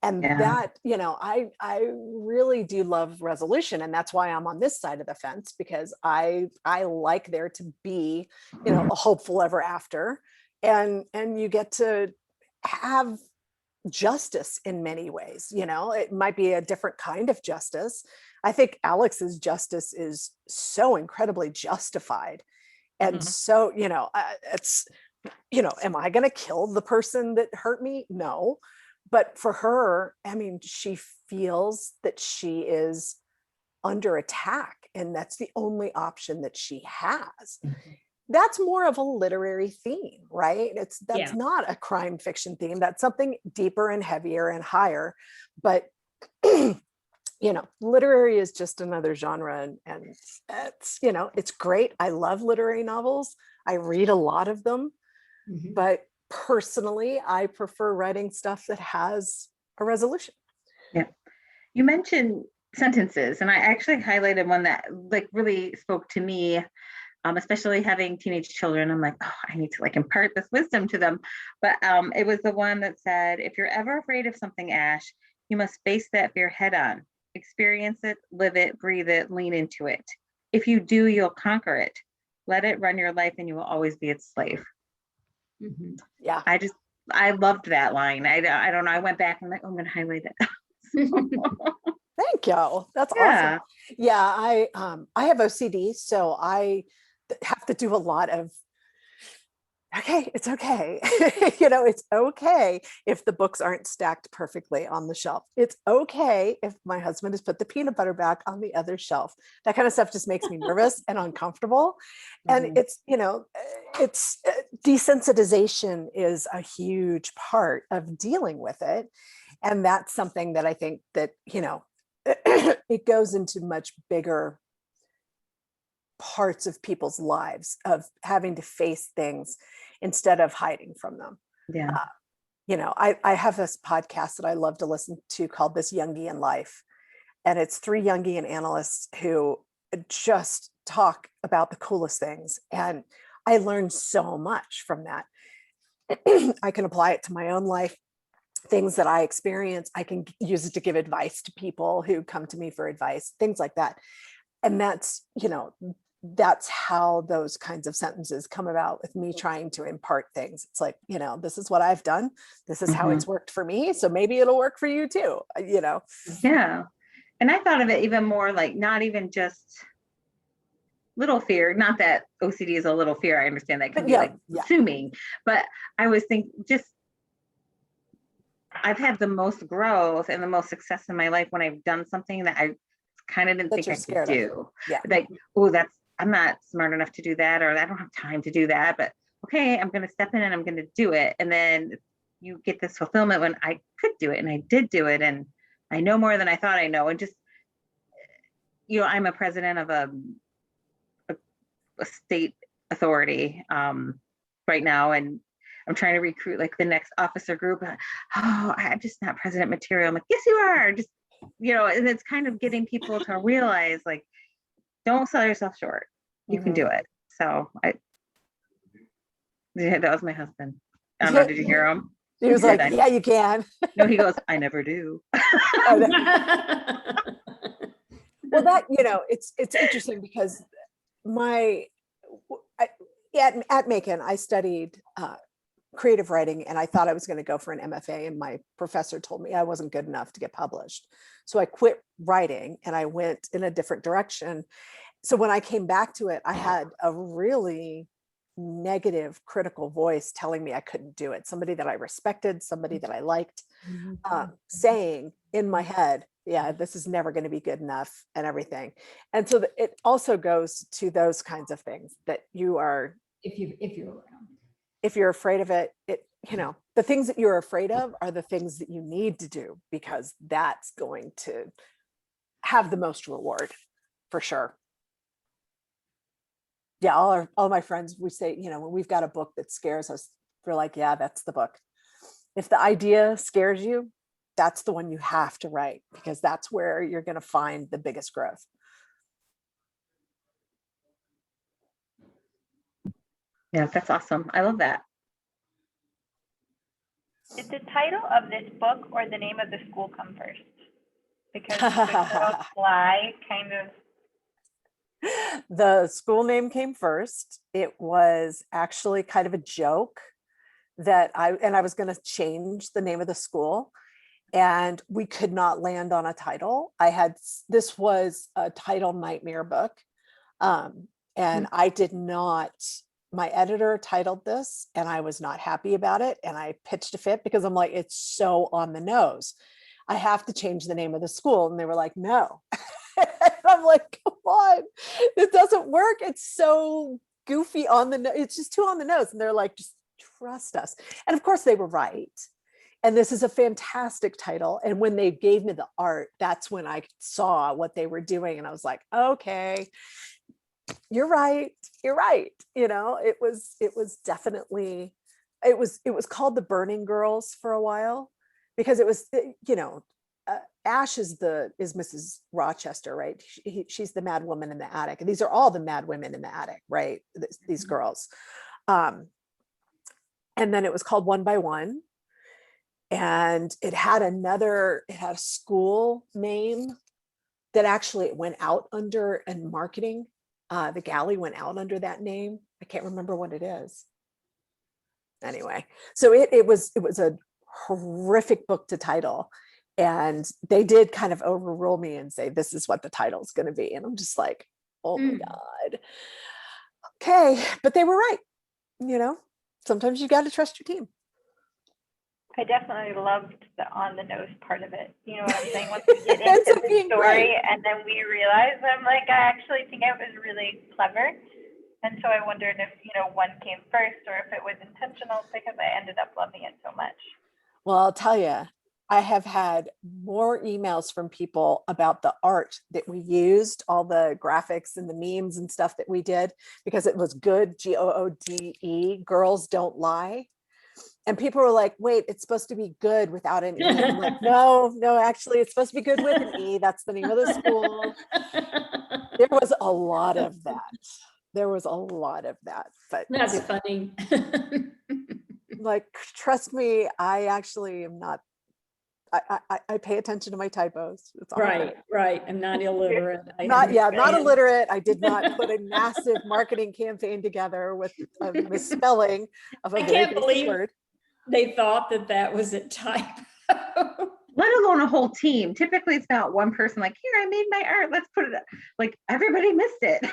And that, I really do love resolution. And that's why I'm on this side of the fence, because I like there to be, a hopeful ever after. And you get to have justice in many ways. It might be a different kind of justice. I think Alex's justice is so incredibly justified. And so, it's, am I going to kill the person that hurt me? No. But for her, I mean, she feels that she is under attack, and that's the only option that she has. That's more of a literary theme, right? That's not a crime fiction theme. That's something deeper and heavier and higher. But literary is just another genre, and it's, it's great. I love literary novels. I read a lot of them, but personally, I prefer writing stuff that has a resolution. Yeah. You mentioned sentences, and I actually highlighted one that like really spoke to me. Especially having teenage children, I'm like, oh, I need to like impart this wisdom to them. But it was the one that said, if you're ever afraid of something, Ash, you must face that fear head on, experience it, live it, breathe it, lean into it. If you do, you'll conquer it. Let it run your life and you will always be its slave. Yeah. I loved that line. I don't know. I went back and like, oh, I'm going to highlight it. Thank you. That's awesome. Yeah. I have OCD, so I have to do a lot of, okay, it's okay. It's okay if the books aren't stacked perfectly on the shelf. It's okay if my husband has put the peanut butter back on the other shelf. That kind of stuff just makes me nervous and uncomfortable. And it's, it's desensitization is a huge part of dealing with it. And that's something that I think that, it goes into much bigger parts of people's lives, of having to face things instead of hiding from them. Yeah. I have this podcast that I love to listen to called This Jungian Life. And it's 3 Jungian analysts who just talk about the coolest things. And I learned so much from that. I can apply it to my own life. Things that I experience, I can use it to give advice to people who come to me for advice, things like that. And that's, that's how those kinds of sentences come about, with me trying to impart things. It's like, this is what I've done. This is how it's worked for me. So maybe it'll work for you too, Yeah. And I thought of it even more like not even just little fear, not that OCD is a little fear. I understand that can be consuming, but I was thinking just, I've had the most growth and the most success in my life when I've done something that I kind of didn't think I could do. Yeah. Like, I'm not smart enough to do that, or I don't have time to do that, but okay, I'm going to step in and I'm going to do it. And then you get this fulfillment when I could do it and I did do it. And I know more than I thought I know. And just, I'm a president of a state authority right now. And I'm trying to recruit like the next officer group. Oh, I'm just not president material. I'm like, yes, you are. Just, and it's kind of getting people to realize like, don't sell yourself short. You can do it. So that was my husband. I don't know. Did you hear him? He was said, like, yeah, you can. No, he goes, I never do. Well, that, it's interesting because my, at Macon, I studied creative writing, and I thought I was going to go for an MFA, and my professor told me I wasn't good enough to get published. So I quit writing and I went in a different direction. So when I came back to it, I had a really negative, critical voice telling me I couldn't do it. Somebody that I respected, somebody that I liked, saying in my head, yeah, this is never going to be good enough and everything. And so it also goes to those kinds of things that you are, if you're around. If you're afraid of it, the things that you're afraid of are the things that you need to do, because that's going to have the most reward for sure. Yeah, all my friends, we say, when we've got a book that scares us, we're like, yeah, that's the book. If the idea scares you, that's the one you have to write, because that's where you're going to find the biggest growth. Yeah, that's awesome. I love that. Did the title of this book or the name of the school come first? Because the fly kind of. The school name came first. It was actually kind of a joke that I was going to change the name of the school, and we could not land on a title. This was a title nightmare book. And I did not, my editor titled this and I was not happy about it. And I pitched a fit because I'm like, it's so on the nose. I have to change the name of the school. And they were like, no. I'm like, come on, it doesn't work. It's so goofy on the nose. It's just too on the nose. And they're like, just trust us. And of course they were right. And this is a fantastic title. And when they gave me the art, that's when I saw what they were doing. And I was like, okay, you're right. You're right. It was definitely, it was called the Burning Girls for a while, because it was, Ash is Mrs. Rochester, right? She's the mad woman in the attic. And these are all the mad women in the attic, right? These girls. And then it was called One by One. And it had a school name that actually went out under, and marketing. The galley went out under that name. I can't remember what it is. Anyway, so it was a horrific book to title. And they did kind of overrule me and say, this is what the title is going to be. And I'm just like, oh my God. Okay. But they were right. Sometimes you got to trust your team. I definitely loved the on the nose part of it. You know what I'm saying? Once we get into the story and then we realize, I'm like, I actually think it was really clever. And so I wondered if, one came first or if it was intentional, because I ended up loving it so much. Well, I'll tell you, I have had more emails from people about the art that we used, all the graphics and the memes and stuff that we did, because it was good, GOODE, girls don't lie. And people were like, wait, it's supposed to be good without an E. I'm like, no, actually, it's supposed to be good with an E. That's the name of the school. There was a lot of that. But that's funny. Like, trust me, I actually am not, I pay attention to my typos. It's right. I'm not illiterate. Not illiterate. I did not put a massive marketing campaign together with a misspelling of a very basic word. They thought that was a typo. Let alone a whole team. Typically it's not one person like, here, I made my art, let's put it up. Like, everybody missed it.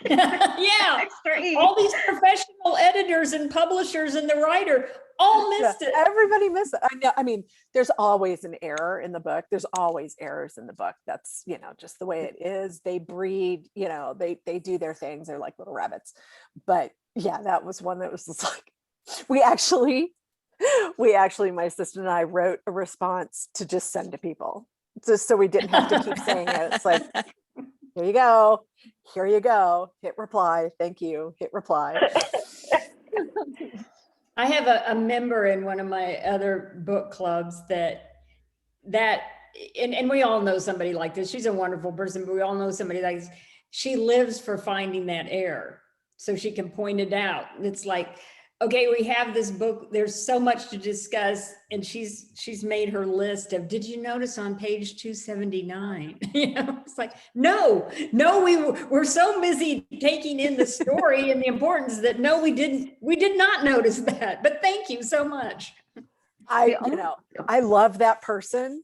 Yeah. Extra E. All these professional editors and publishers and the writer all missed it. Everybody missed it. I know. I mean, there's always an error in the book. There's always errors in the book. That's, just the way it is. They breed, they do their things. They're like little rabbits. But yeah, that was one that was just like, we actually, my sister and I wrote a response to just send to people, just so we didn't have to keep saying it. It's like, here you go, hit reply, thank you, hit reply. I have a member in one of my other book clubs that and we all know somebody like this. She's a wonderful person, but we all know somebody like this. She lives for finding that error so she can point it out. It's like, okay, we have this book, there's so much to discuss, and she's made her list of, did you notice on page 279? You know, it's like, no, we're so busy taking in the story and the importance that no, we did not notice that, but thank you so much. I love that person,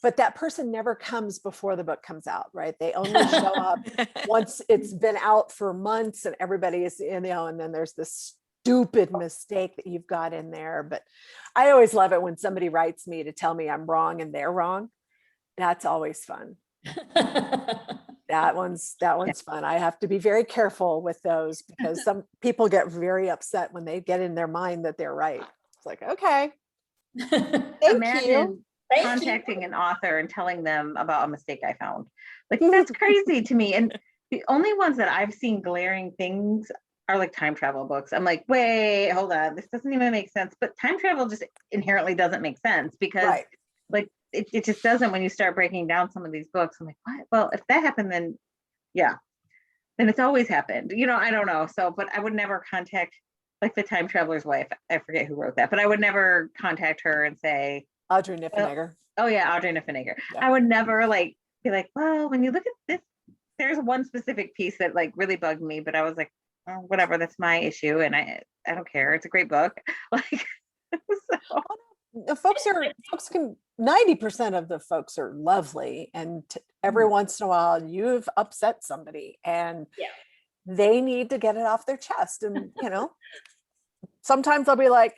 but that person never comes before the book comes out, right? They only show up once it's been out for months and everybody is, and then there's this stupid mistake that you've got in there. But I always love it when somebody writes me to tell me I'm wrong and they're wrong. That's always fun. That one's fun. I have to be very careful with those because some people get very upset when they get in their mind that they're right. It's like, okay, Imagine contacting an author and telling them about a mistake I found. Like, that's crazy to me. And the only ones that I've seen glaring things are like time travel books. I'm like, wait, hold on, this doesn't even make sense. But time travel just inherently doesn't make sense because like it just doesn't when you start breaking down some of these books. I'm like, what? Well, if that happened, then then it's always happened. You know, I don't know. So, but I would never contact like the time traveler's wife. I forget who wrote that, but I would never contact her and say, Audrey Niffenegger. Oh yeah, Audrey Niffenegger. Yeah. I would never like be like, well, when you look at this, there's one specific piece that like really bugged me, but I was like, oh, whatever, that's my issue, and I don't care. It's a great book. Like, so. The folks 90% of the folks are lovely, and every once in a while you've upset somebody and they need to get it off their chest. And sometimes I'll be like,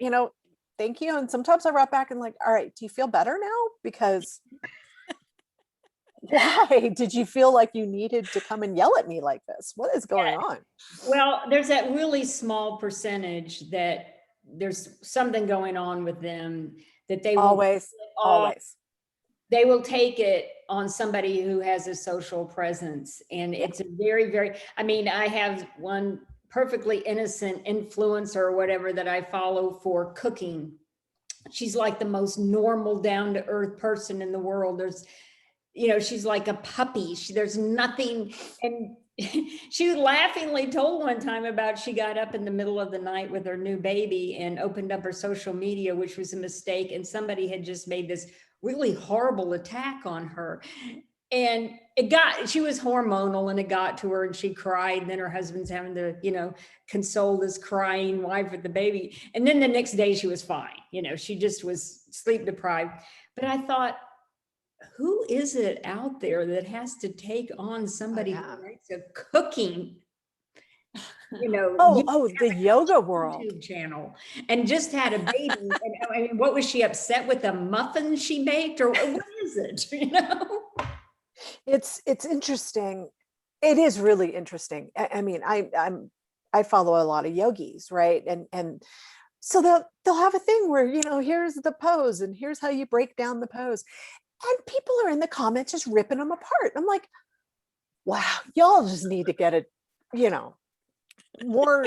thank you, and sometimes I write back and like, all right, do you feel better now? Because why did you feel like you needed to come and yell at me like this? What is going on? Well, there's that really small percentage that there's something going on with them that they always they will take it on somebody who has a social presence. And it's a very, very, I mean, I have one perfectly innocent influencer or whatever that I follow for cooking. She's like the most normal, down to earth person in the world. There's, she's like a puppy. There's nothing. And she laughingly told one time about she got up in the middle of the night with her new baby and opened up her social media, which was a mistake. And somebody had just made this really horrible attack on her. And she was hormonal and it got to her and she cried. And then her husband's having to, console this crying wife with the baby. And then the next day she was fine. She just was sleep deprived. But I thought, who is it out there that has to take on somebody who writes a cooking, the yoga world YouTube channel and just had a baby? And I mean, what was she upset with the muffin she baked, or what is it? It's interesting. It is really interesting. I mean, I follow a lot of yogis, right? And so they'll have a thing where, here's the pose and here's how you break down the pose. And people are in the comments just ripping them apart. I'm like, wow, y'all just need to get it, more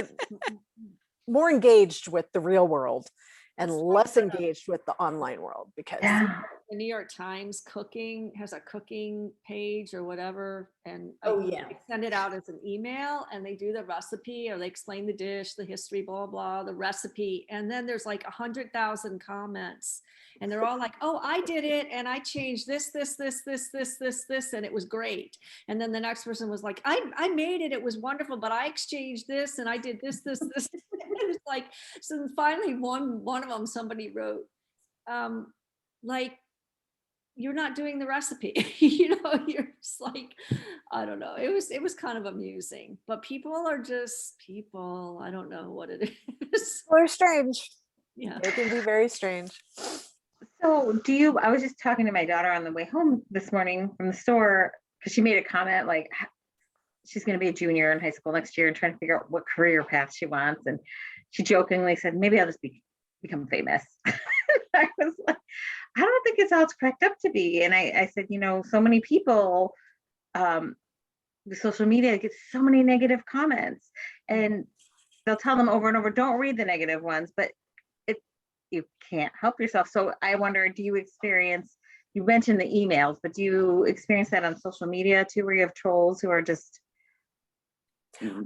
engaged with the real world and less engaged with the online world, because the New York Times cooking has a cooking page or whatever, and they send it out as an email and they do the recipe or they explain the dish, the history, blah blah, the recipe, and then there's like 100,000 comments and they're all like, oh, I did it and I changed this and it was great. And then the next person was like, I made it, it was wonderful, but I exchanged this and I did this it was like, so finally one of them, somebody wrote like, you're not doing the recipe. You're just like, I don't know. It was kind of amusing, but people are just people. I don't know what it is. They're strange. Yeah. They can be very strange. So I was just talking to my daughter on the way home this morning from the store, because she made a comment like she's going to be a junior in high school next year and trying to figure out what career path she wants. And she jokingly said, maybe I'll just become famous. I was like, I don't think it's how it's cracked up to be. And I said, so many people, the social media gets so many negative comments, and they'll tell them over and over, don't read the negative ones, but you can't help yourself. So I wonder, you mentioned the emails, but do you experience that on social media too, where you have trolls who are just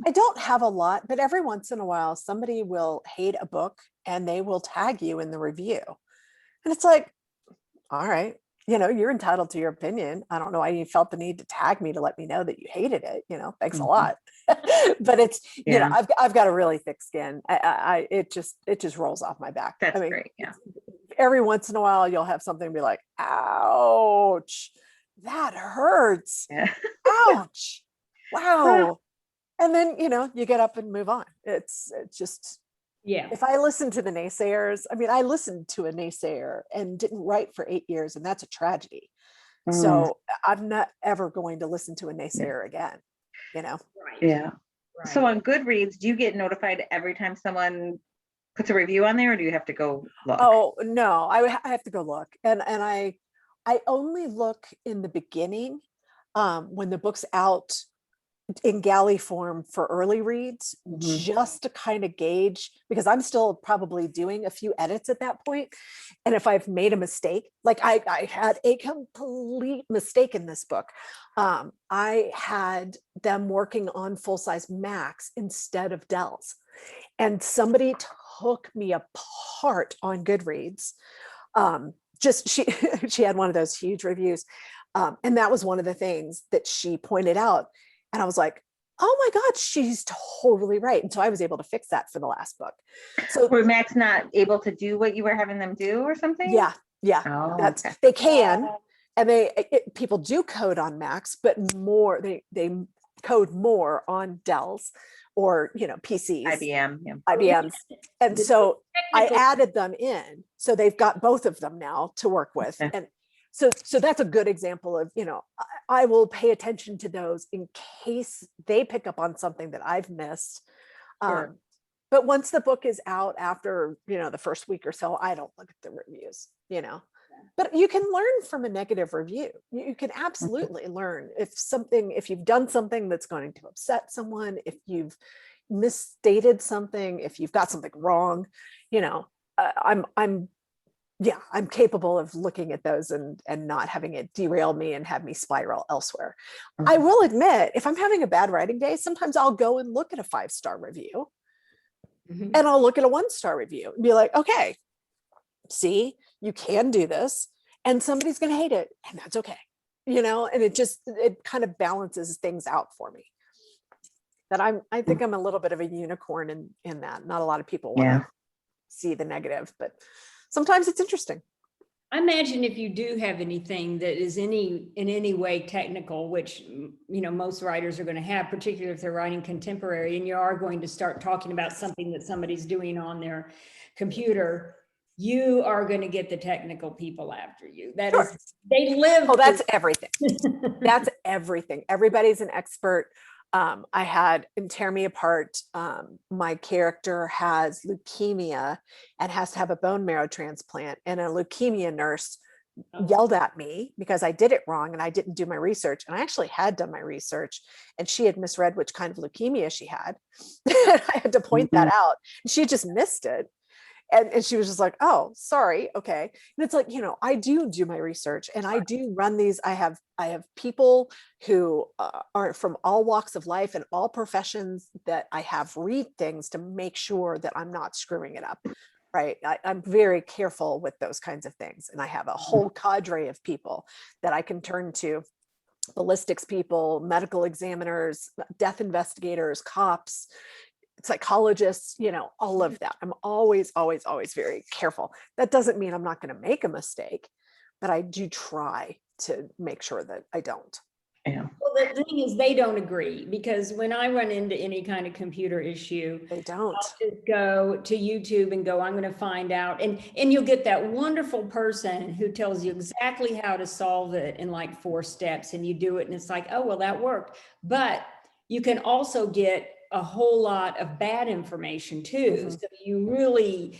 I don't have a lot, but every once in a while, somebody will hate a book and they will tag you in the review. And it's like, all right, you're entitled to your opinion. I don't know why you felt the need to tag me to let me know that you hated it. Thanks a lot. But it's, I've got a really thick skin. It just rolls off my back. That's great. Yeah. Every once in a while, you'll have something be like, ouch, that hurts. Yeah. Ouch. Wow. And then, you get up and move on. It's just, Yeah. if I listen to the naysayers, I listened to a naysayer and didn't write for 8 years, and that's a tragedy. So I'm not ever going to listen to a naysayer again, Right. Yeah. Right. So on Goodreads, do you get notified every time someone puts a review on there, or do you have to go look? Oh, no, I have to go look. And I only look in the beginning, when the book's out in galley form for early reads, just to kind of gauge, because I'm still probably doing a few edits at that point. And if I've made a mistake, like I had a complete mistake in this book. I had them working on full-size Macs instead of Dells. And somebody took me apart on Goodreads. She had one of those huge reviews. And that was one of the things that she pointed out. And I was like, oh my God, she's totally right. And so I was able to fix that for the last book. So were Max not able to do what you were having them do or something? Yeah. Oh, That's okay. They can, and people do code on Macs, but more they code more on Dells or PCs, IBMs. And so I added them in, so they've got both of them now to work with. Okay. And so that's a good example of, I will pay attention to those in case they pick up on something that I've missed. Sure. But once the book is out, after, the first week or so, I don't look at the reviews, but you can learn from a negative review. You can absolutely learn if you've done something that's going to upset someone, if you've misstated something, if you've got something wrong, I'm capable of looking at those and not having it derail me and have me spiral elsewhere. I will admit, if I'm having a bad writing day, sometimes I'll go and look at a 5-star review and I'll look at a 1-star review and be like, okay, see, you can do this, and somebody's going to hate it, and that's okay. And it kind of balances things out for me. That I think I'm a little bit of a unicorn in that. Not a lot of people want to see the negative, but sometimes it's interesting. I imagine if you do have anything that is in any way technical, which most writers are going to have, particularly if they're writing contemporary, and you are going to start talking about something that somebody's doing on their computer, you are going to get the technical people after you. That Sure. is, they live. Oh, that's everything. That's everything. Everybody's an expert. I had, in Tear Me Apart, my character has leukemia and has to have a bone marrow transplant, and a leukemia nurse yelled at me because I did it wrong and I didn't do my research. And I actually had done my research, and she had misread which kind of leukemia she had. I had to point that out. She just missed it. And she was just like, oh, sorry. Okay. And it's like, I do my research, and I do run these. I have people who are from all walks of life and all professions that I have read things to make sure that I'm not screwing it up. Right. I'm very careful with those kinds of things. And I have a whole cadre of people that I can turn to: ballistics people, medical examiners, death investigators, cops, psychologists, all of that. I'm always very careful. That doesn't mean I'm not going to make a mistake, but I do try to make sure that I don't. Yeah. Well, the thing is, they don't agree, because when I run into any kind of computer issue, They don't. I'll just go to YouTube and go, I'm going to find out. And you'll get that wonderful person who tells you exactly how to solve it in like 4 steps, and you do it and it's like, oh, well, that worked. But you can also get a whole lot of bad information too. So you really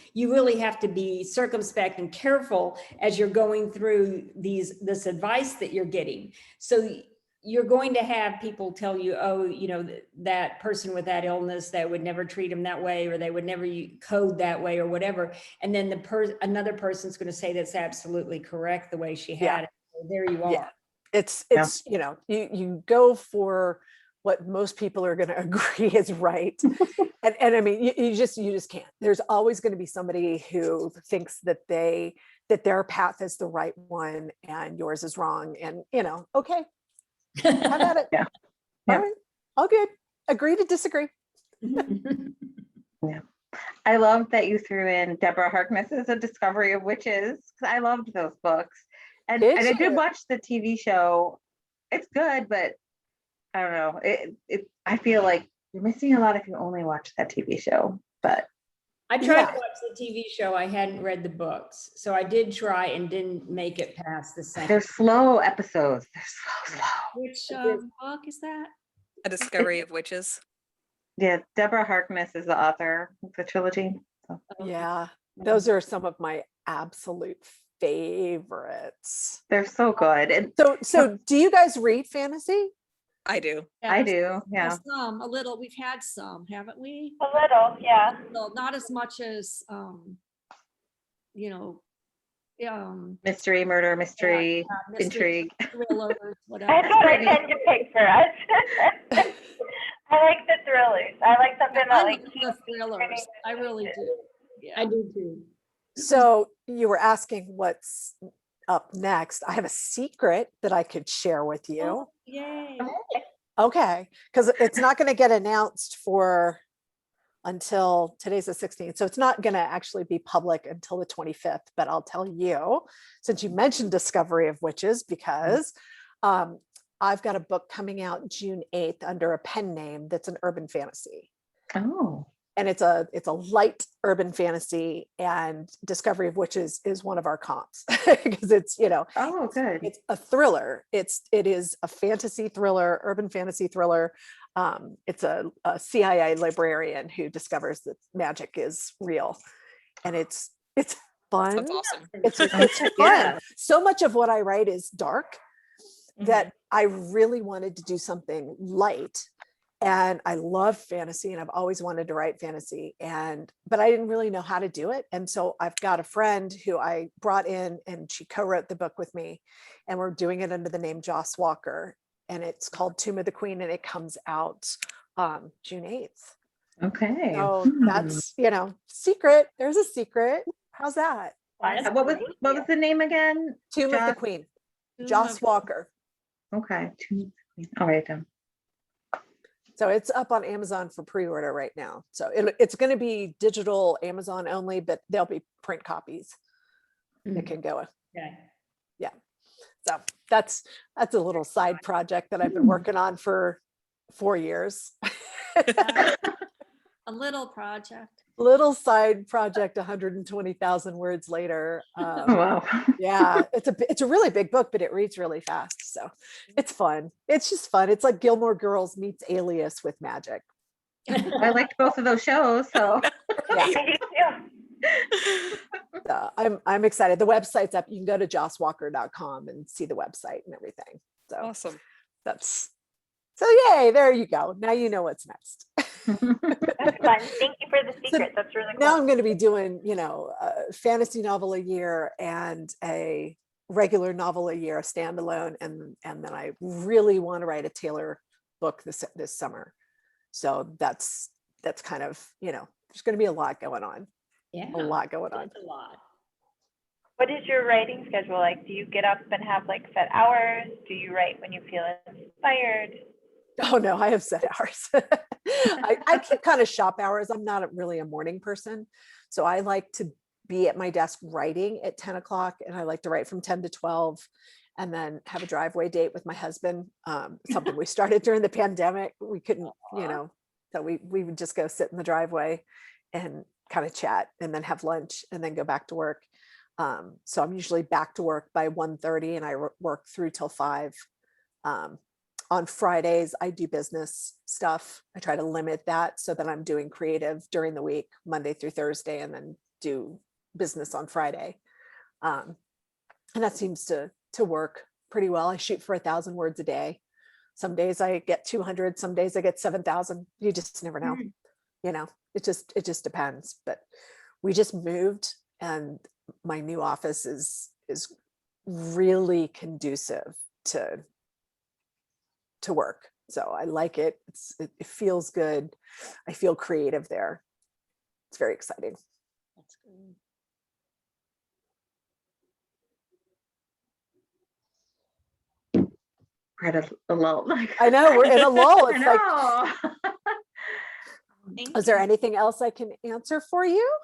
have to be circumspect and careful as you're going through this advice that you're getting. So you're going to have people tell you, oh, that person with that illness, that would never treat them that way, or they would never code that way, or whatever. And then another person's going to say that's absolutely correct the way she had it. So there you are. Yeah. It's you go for what most people are going to agree is right. And I mean, you just can't. There's always going to be somebody who thinks that their path is the right one and yours is wrong. And, okay, have at it. Yeah. All right. All good. Agree to disagree. Yeah. I love that you threw in Deborah Harkness's A Discovery of Witches, because I loved those books. And I did watch the TV show. It's good, but I don't know. I feel like you're missing a lot if you only watch that TV show. But I tried to watch the TV show. I hadn't read the books. So I did try and didn't make it past the second. they're slow episodes. They're slow. Which book is that? A Discovery of Witches. Yeah, Deborah Harkness is the author of the trilogy. So. Yeah, those are some of my absolute favorites. They're so good. And so do you guys read fantasy? I do. I do. Yeah. Some, a little. We've had some, haven't we? A little, yeah. Well, not as much as, Mystery, murder, mystery, intrigue. That's Thrillers, whatever. what I tend to pick for us. I like the thrillers. I like something I that like like the keeps thrillers. I really do. Yeah. I do too. So you were asking what's up next. I have a secret that I could share with you. Oh, yay. Okay, because it's not going to get announced until today's the 16th. So it's not going to actually be public until the 25th, but I'll tell you, since you mentioned Discovery of Witches, because I've got a book coming out June 8th under a pen name that's an urban fantasy. Oh. And it's a light urban fantasy, and Discovery of Witches is one of our comps because it's, Oh, good. it's a thriller. It is a fantasy thriller, urban fantasy thriller. It's a CIA librarian who discovers that magic is real, and it's fun. That's awesome. It's fun. Yeah. So much of what I write is dark that I really wanted to do something light. And I love fantasy, and I've always wanted to write fantasy, but I didn't really know how to do it. And so I've got a friend who I brought in, and she co-wrote the book with me, and we're doing it under the name Joss Walker, and it's called Tomb of the Queen, and it comes out June 8th. Okay. So that's, secret. There's a secret. How's that? What was the name again? Tomb of the Joss? Queen, Tomb Joss of- Walker. Okay. All right then. So it's up on Amazon for pre-order right now. So it's going to be digital Amazon only, but there'll be print copies that can go. Okay. Yeah. So that's a little side project that I've been working on for 4 years. A little project. Little side project, 120,000 words later. Oh, wow. Yeah, it's a really big book, but it reads really fast. So it's fun. It's just fun. It's like Gilmore Girls meets Alias with magic. I liked both of those shows. So Yeah. I do too. I'm excited. The website's up. You can go to josswalker.com and see the website and everything. So Awesome. so yay, there you go. Now you know what's next. That's fun. Thank you for the secret. That's really cool. Now I'm going to be doing, a fantasy novel a year and a regular novel a year, a standalone, and then I really want to write a Taylor book this summer. So that's kind of, there's going to be a lot going on. Yeah. A lot going on. That's a lot. What is your writing schedule like? Do you get up and have like set hours? Do you write when you feel inspired? Oh no, I have set hours. I keep kind of shop hours. I'm not really a morning person. So I like to be at my desk writing at 10 o'clock, and I like to write from 10 to 12 and then have a driveway date with my husband. Something we started during the pandemic. We couldn't, so we would just go sit in the driveway and kind of chat and then have lunch and then go back to work. So I'm usually back to work by 1:30 and I work through till 5. On Fridays, I do business stuff. I try to limit that so that I'm doing creative during the week, Monday through Thursday, and then do business on Friday. And that seems to work pretty well. I shoot for 1,000 words a day. Some days I get 200, some days I get 7,000. You just never know. It just depends. But we just moved, and my new office is really conducive to work. So I like it. It feels good. I feel creative there. It's very exciting. That's good. We're at a lull. I know we're in a lull. I It's like, know. Thank is there you. anything else I can answer for you?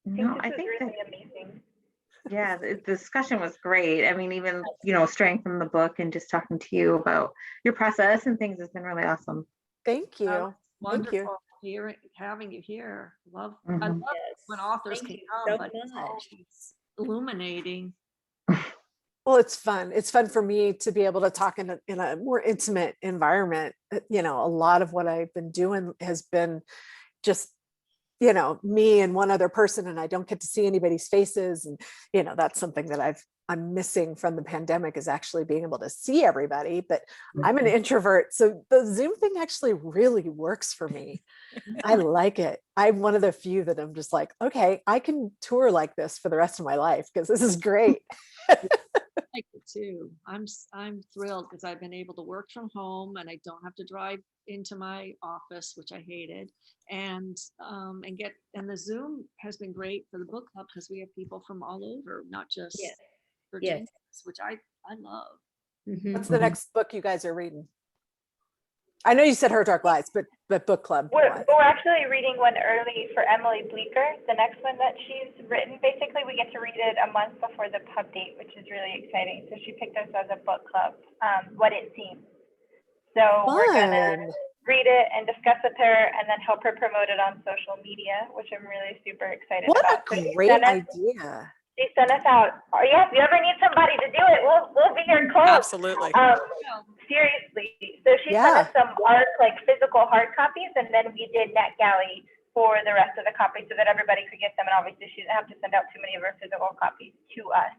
No, this I was think that, really amazing. yeah, the discussion was great. I mean, even, straying from the book and just talking to you about your process and things has been really awesome. Thank you. Oh, Thank you. wonderful having you here. I love Mhm. when authors Thank can you come, so but it's much. always illuminating. Well, it's fun. It's fun for me to be able to talk in a more intimate environment. A lot of what I've been doing has been just, me and one other person, and I don't get to see anybody's faces. And, that's something that I'm missing from the pandemic, is actually being able to see everybody. But I'm an introvert. So the Zoom thing actually really works for me. I like it. I'm one of the few that I'm just like, okay, I can tour like this for the rest of my life because this is great. Like it too. I'm thrilled because I've been able to work from home and I don't have to drive into my office, which I hated, and the Zoom has been great for the book club because we have people from all over, not just Yes. Virginia, which I love. Mhm. What's the next book you guys are reading? I know you said Her Dark Lights, but book club. We're actually reading one early for Emily Bleeker, the next one that she's written. Basically, we get to read it a month before the pub date, which is really exciting. So she picked us as a book club, What It Seems. So we're going to read it and discuss with her and then help her promote it on social media, which I'm really super excited What about. a great idea. She sent us out. Oh, yeah, if you ever need somebody to do it, we'll be your club. Absolutely. Seriously. So she sent us some physical hard copies, and then we did NetGalley for the rest of the copies so that everybody could get them. And obviously, she didn't have to send out too many of her physical copies to us.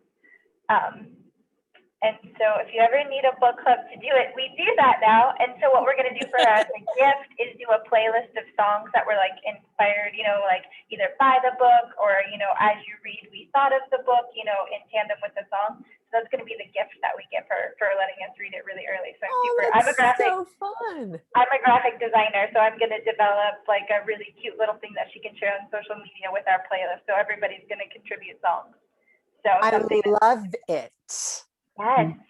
And so if you ever need a book club to do it, we do that now. And so what we're going to do for her as a gift is do a playlist of songs that were like inspired, like either by the book or, as you read, we thought of the book, in tandem with the song. So that's going to be the gift that we give her for letting us read it really early. So I'm so fun. I'm a graphic designer, so I'm going to develop like a really cute little thing that she can share on social media with our playlist. So everybody's going to contribute songs. So I love it. Yes.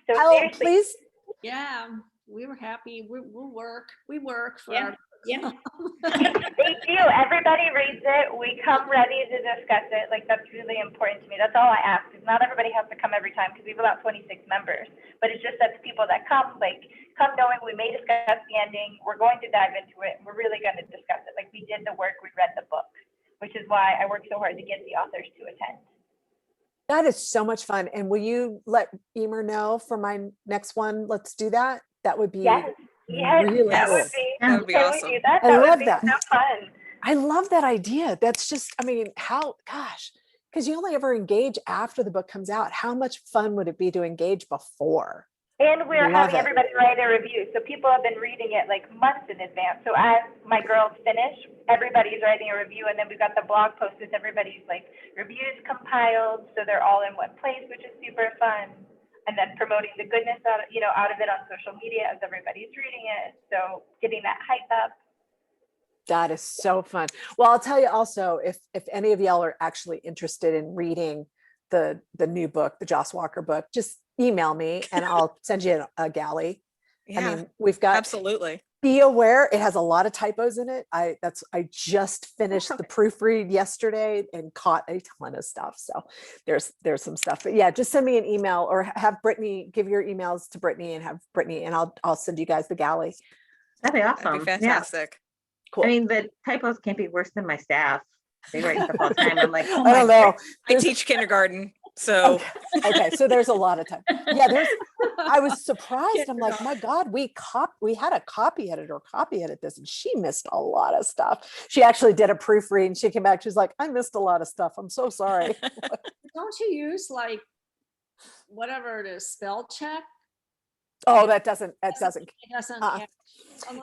So seriously, please. Yeah, we were happy. We'll work. We work for our. Yeah. They do. Everybody reads it. We come ready to discuss it. Like, that's really important to me. That's all I ask. Because not everybody has to come every time because we have about 26 members. But it's just that the people that come knowing we may discuss the ending. We're going to dive into it. We're really going to discuss it. Like, we did the work. We read the book, which is why I work so hard to get the authors to attend. That is so much fun. And will you let Emer know for my next one? Let's do that. That would be yes, really that cool. would be awesome. We do that? I love would be that. so fun. I love that idea. That's just, because you only ever engage after the book comes out. How much fun would it be to engage before? And we're having everybody write a review. So people have been reading it like months in advance. So as my girls finish, everybody's writing a review. And then we've got the blog post with everybody's reviews compiled. So they're all in one place, which is super fun. And then promoting the goodness out of it on social media as everybody's reading it. So getting that hype up. That is so fun. Well, I'll tell you also, if any of y'all are actually interested in reading the new book, the Joss Walker book, just email me and I'll send you a galley. Yeah, I mean, we've got, absolutely. Be aware, it has a lot of typos in it. I just finished the proofread yesterday and caught a ton of stuff. So there's some stuff, but yeah, just send me an email or have Brittany, give your emails to Brittany and have Brittany, and I'll send you guys the galley. That'd be awesome. That'd be fantastic. Yeah. Cool. I mean, the typos can't be worse than my staff. They write stuff all the time. I'm like, oh I don't know. I teach kindergarten, so okay, so there's a lot of time. Yeah, I was surprised. I'm like, my God, we had a copy editor copy edit this, and she missed a lot of stuff. She actually did a proofread, and she came back. She's like, I missed a lot of stuff. I'm so sorry. Don't you use whatever it is, spell check? Oh, that doesn't It doesn't uh-uh. catch.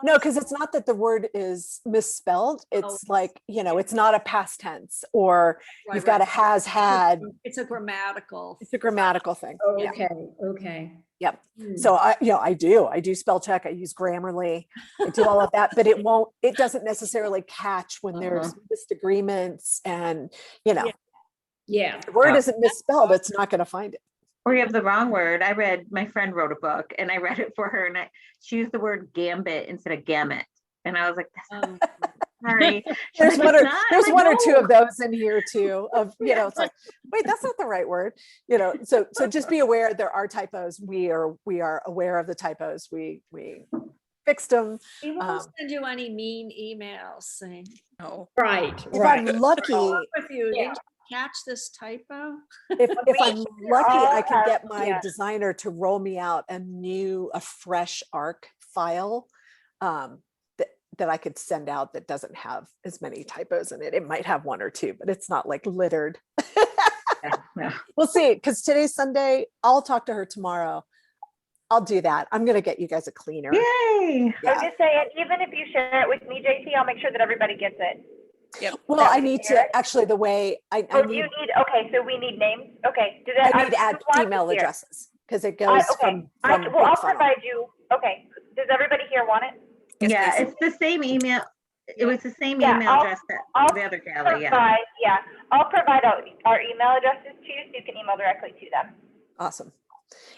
No, because it's not that the word is misspelled. It's like, it's not a past tense, or Right, you've got a right. has had. It's a grammatical. It's a grammatical thing. Yeah. Okay, okay. Yep. Hmm. So I do spell check. I use Grammarly. I do all of that, but it doesn't necessarily catch when there's disagreements and, Yeah. the word isn't misspelled. It's not going to find it. Or you have the wrong word. My friend wrote a book and I read it for her and she used the word gambit instead of gamut. And I was like, sorry. There's like, there's one or two no. of those in here too of, it's like, wait, that's not the right word. So just be aware there are typos. We are aware of the typos. We fixed them. We won't send you any mean emails saying, No. Right, If right. I'm lucky, with you, Yeah. didn't you catch this typo? if I'm lucky, I can have- get my yeah. designer to roll me out a fresh ARC file that I could send out that doesn't have as many typos in it. It might have one or two, but it's not like littered. Yeah. We'll see, because today's Sunday. I'll talk to her tomorrow. I'll do that. I'm gonna get you guys a cleaner. Yay. I was Yeah. just saying, even if you share it with me, JT, I'll make sure that everybody gets it. Well, That I we need share it. to actually the way I Oh, need, okay, so we need names? Okay. I need to add email addresses because it goes from I'll BookFunnel. provide you, okay. Does everybody here want it? Yes, Yeah, please. it's the same email. It was the same Yeah, email address that I'll the other galley. Yeah. I'll provide our email addresses to you so you can email directly to them. Awesome.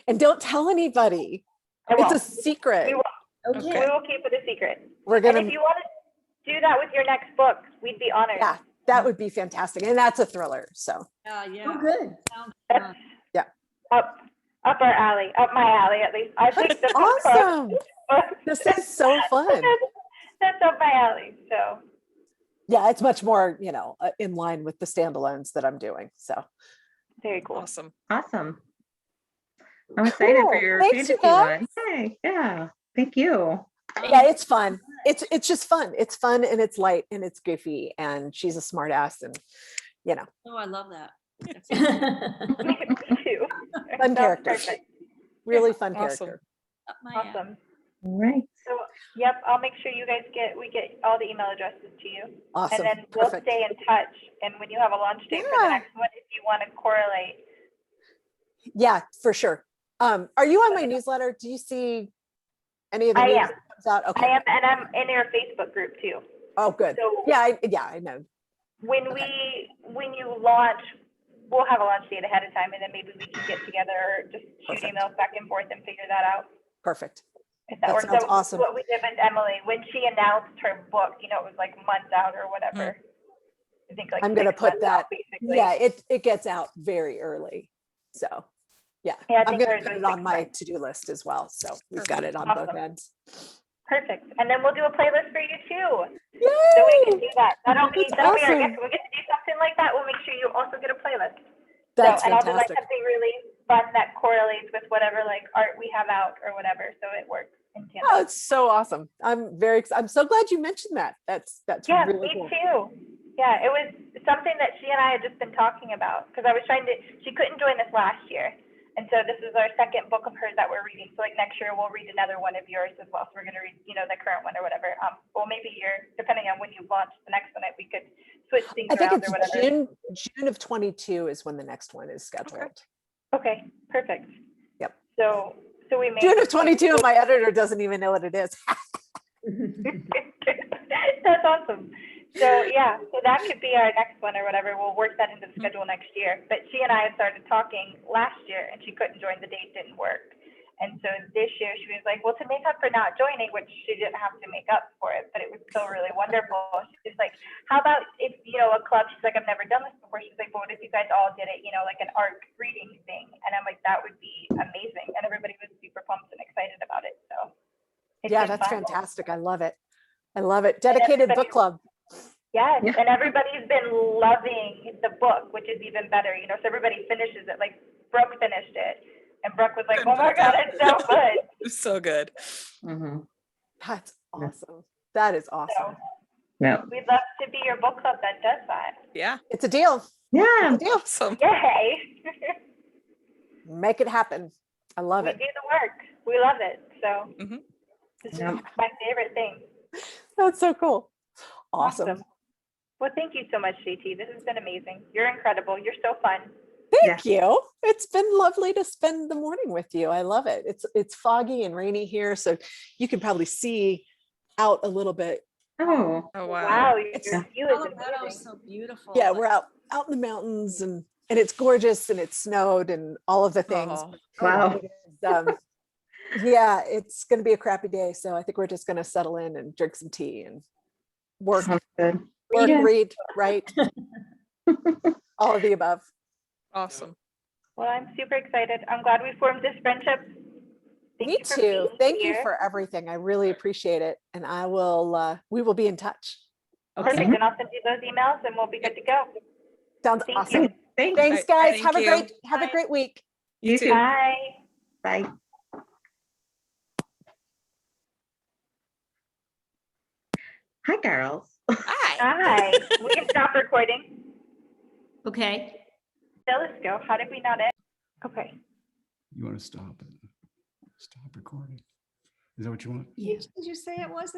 And don't tell anybody. I It's a won't. secret. We will. Okay. We will keep it a secret. We're And gonna if you want to do that with your next book, we'd be honored. yeah, that would be fantastic. And that's a thriller. So Yeah, yeah. Oh, good. Sounds That's fun. up our alley, up my alley at least. I think the book club- awesome. This is so fun. That's up my alley. So Yeah, it's much more, in line with the standalones that I'm doing. So very cool. Awesome. Awesome. I'm excited for Cool. your Thanks, you fantasy one. Yay. Yeah. Thank you. yeah, it's fun. It's just fun. It's fun and it's light and it's goofy and she's a smart ass and Oh, I love that. That's Me too. fun Sounds character. perfect. Really fun Awesome. character. up my alley. Awesome. All right. So, yep, I'll make sure you guys we get all the email addresses to you. Awesome. And then we'll Perfect. stay in touch. And when you have a launch date for the Yeah. next one, if you want to correlate. Yeah, for sure. Are you on my newsletter? Do you see any of the I news am. that comes out? Okay. I am, and I'm in your Facebook group too. Oh, good. So Yeah, I know. when Okay. when you launch, we'll have a launch date ahead of time, and then maybe we can get together or just shoot Perfect. emails back and forth and figure that out. Perfect. If that That works. sounds That was awesome. what we did with Emily when she announced her book. It was like months out or whatever. I think like I'm gonna 6 put months out, that. basically. Yeah, it gets out very early. So yeah, Yeah, I I'm think gonna hers put was it on 6 my months. to-do list as well. So we've got it on both Awesome. ends. Perfect. And then we'll do a playlist for you too. Yay! So we can do that. That'll be That's our awesome. guest. When we get to do something like that, we'll make sure you also get a playlist. That's and I'll do like fantastic. something really fun that correlates with whatever like art we have out or whatever. So it works in tandem. Oh, it's so awesome. I'm so glad you mentioned that. That's Yeah, really me cool. too. Yeah, it was something that she and I had just been talking about because I was she couldn't join us last year. And so this is our second book of hers that we're reading. So like next year we'll read another one of yours as well. So we're going to read, the current one or whatever. Well, maybe depending on when you launch the next one, we could switch things I think around it's or whatever. June of 22 is when the next one is scheduled. Okay, perfect. Yep. So we may June of 22, and my editor doesn't even know what it is. That's awesome. So yeah, so that could be our next one or whatever. We'll work that into the schedule next year. But she and I had started talking last year and she couldn't join, the date didn't work. And so this year she was like, well, to make up for not joining, which she didn't have to make up for it, but it was still really wonderful. She's like, how about if, a club, she's like, I've never done this before. She's like, well, what if you guys all did it, like an ARC reading thing? And I'm like, that would be amazing. And everybody was super pumped and excited about it. So it's Yeah, been that's fun. fantastic. I love it. I love it. Dedicated book club. Yes, Yeah. and everybody's been loving the book, which is even better, so everybody finishes it, like Brooke finished it, and Brooke was like, oh my God, it's so good. It's so good. Mhm. That's awesome. That is awesome. Yeah. We'd love to be your book club that does that. Yeah. It's a deal. Yeah. It's a deal. Awesome. Yay. Make it happen. I love We it. do the work. We love it. So Mhm. this is Yeah. my favorite thing. That's so cool. Awesome. Well, thank you so much, JT. This has been amazing. You're incredible. You're so fun. Thank you. It's been lovely to spend the morning with you. I love it. It's foggy and rainy here, so you can probably see out a little bit. Oh, Oh, wow. Wow, your Yeah. view is Colorado is amazing. so beautiful. Yeah, we're out in the mountains, and it's gorgeous, and it's snowed and all of the things. Oh, wow. It is, yeah, it's going to be a crappy day, so I think we're just going to settle in and drink some tea and work, Sounds good. Yeah. read, write, all of the above. awesome. Well, I'm super excited. I'm glad we formed this friendship. Thank Me you for too. being Thank you here. for everything. I really appreciate it, and we will be in touch. Perfect. Okay. And I'll send you those emails and we'll be good to go. Sounds Thank awesome. you. Thanks. Thanks, All right, guys. thank you. Have a great week. You too. Bye. Bye. Hi, girls. Hi. Hi. We can stop recording. Okay. So let's go. How did we not end? Okay. You want to stop it? Stop recording. Is that what you want? Yeah. Did you say it wasn't?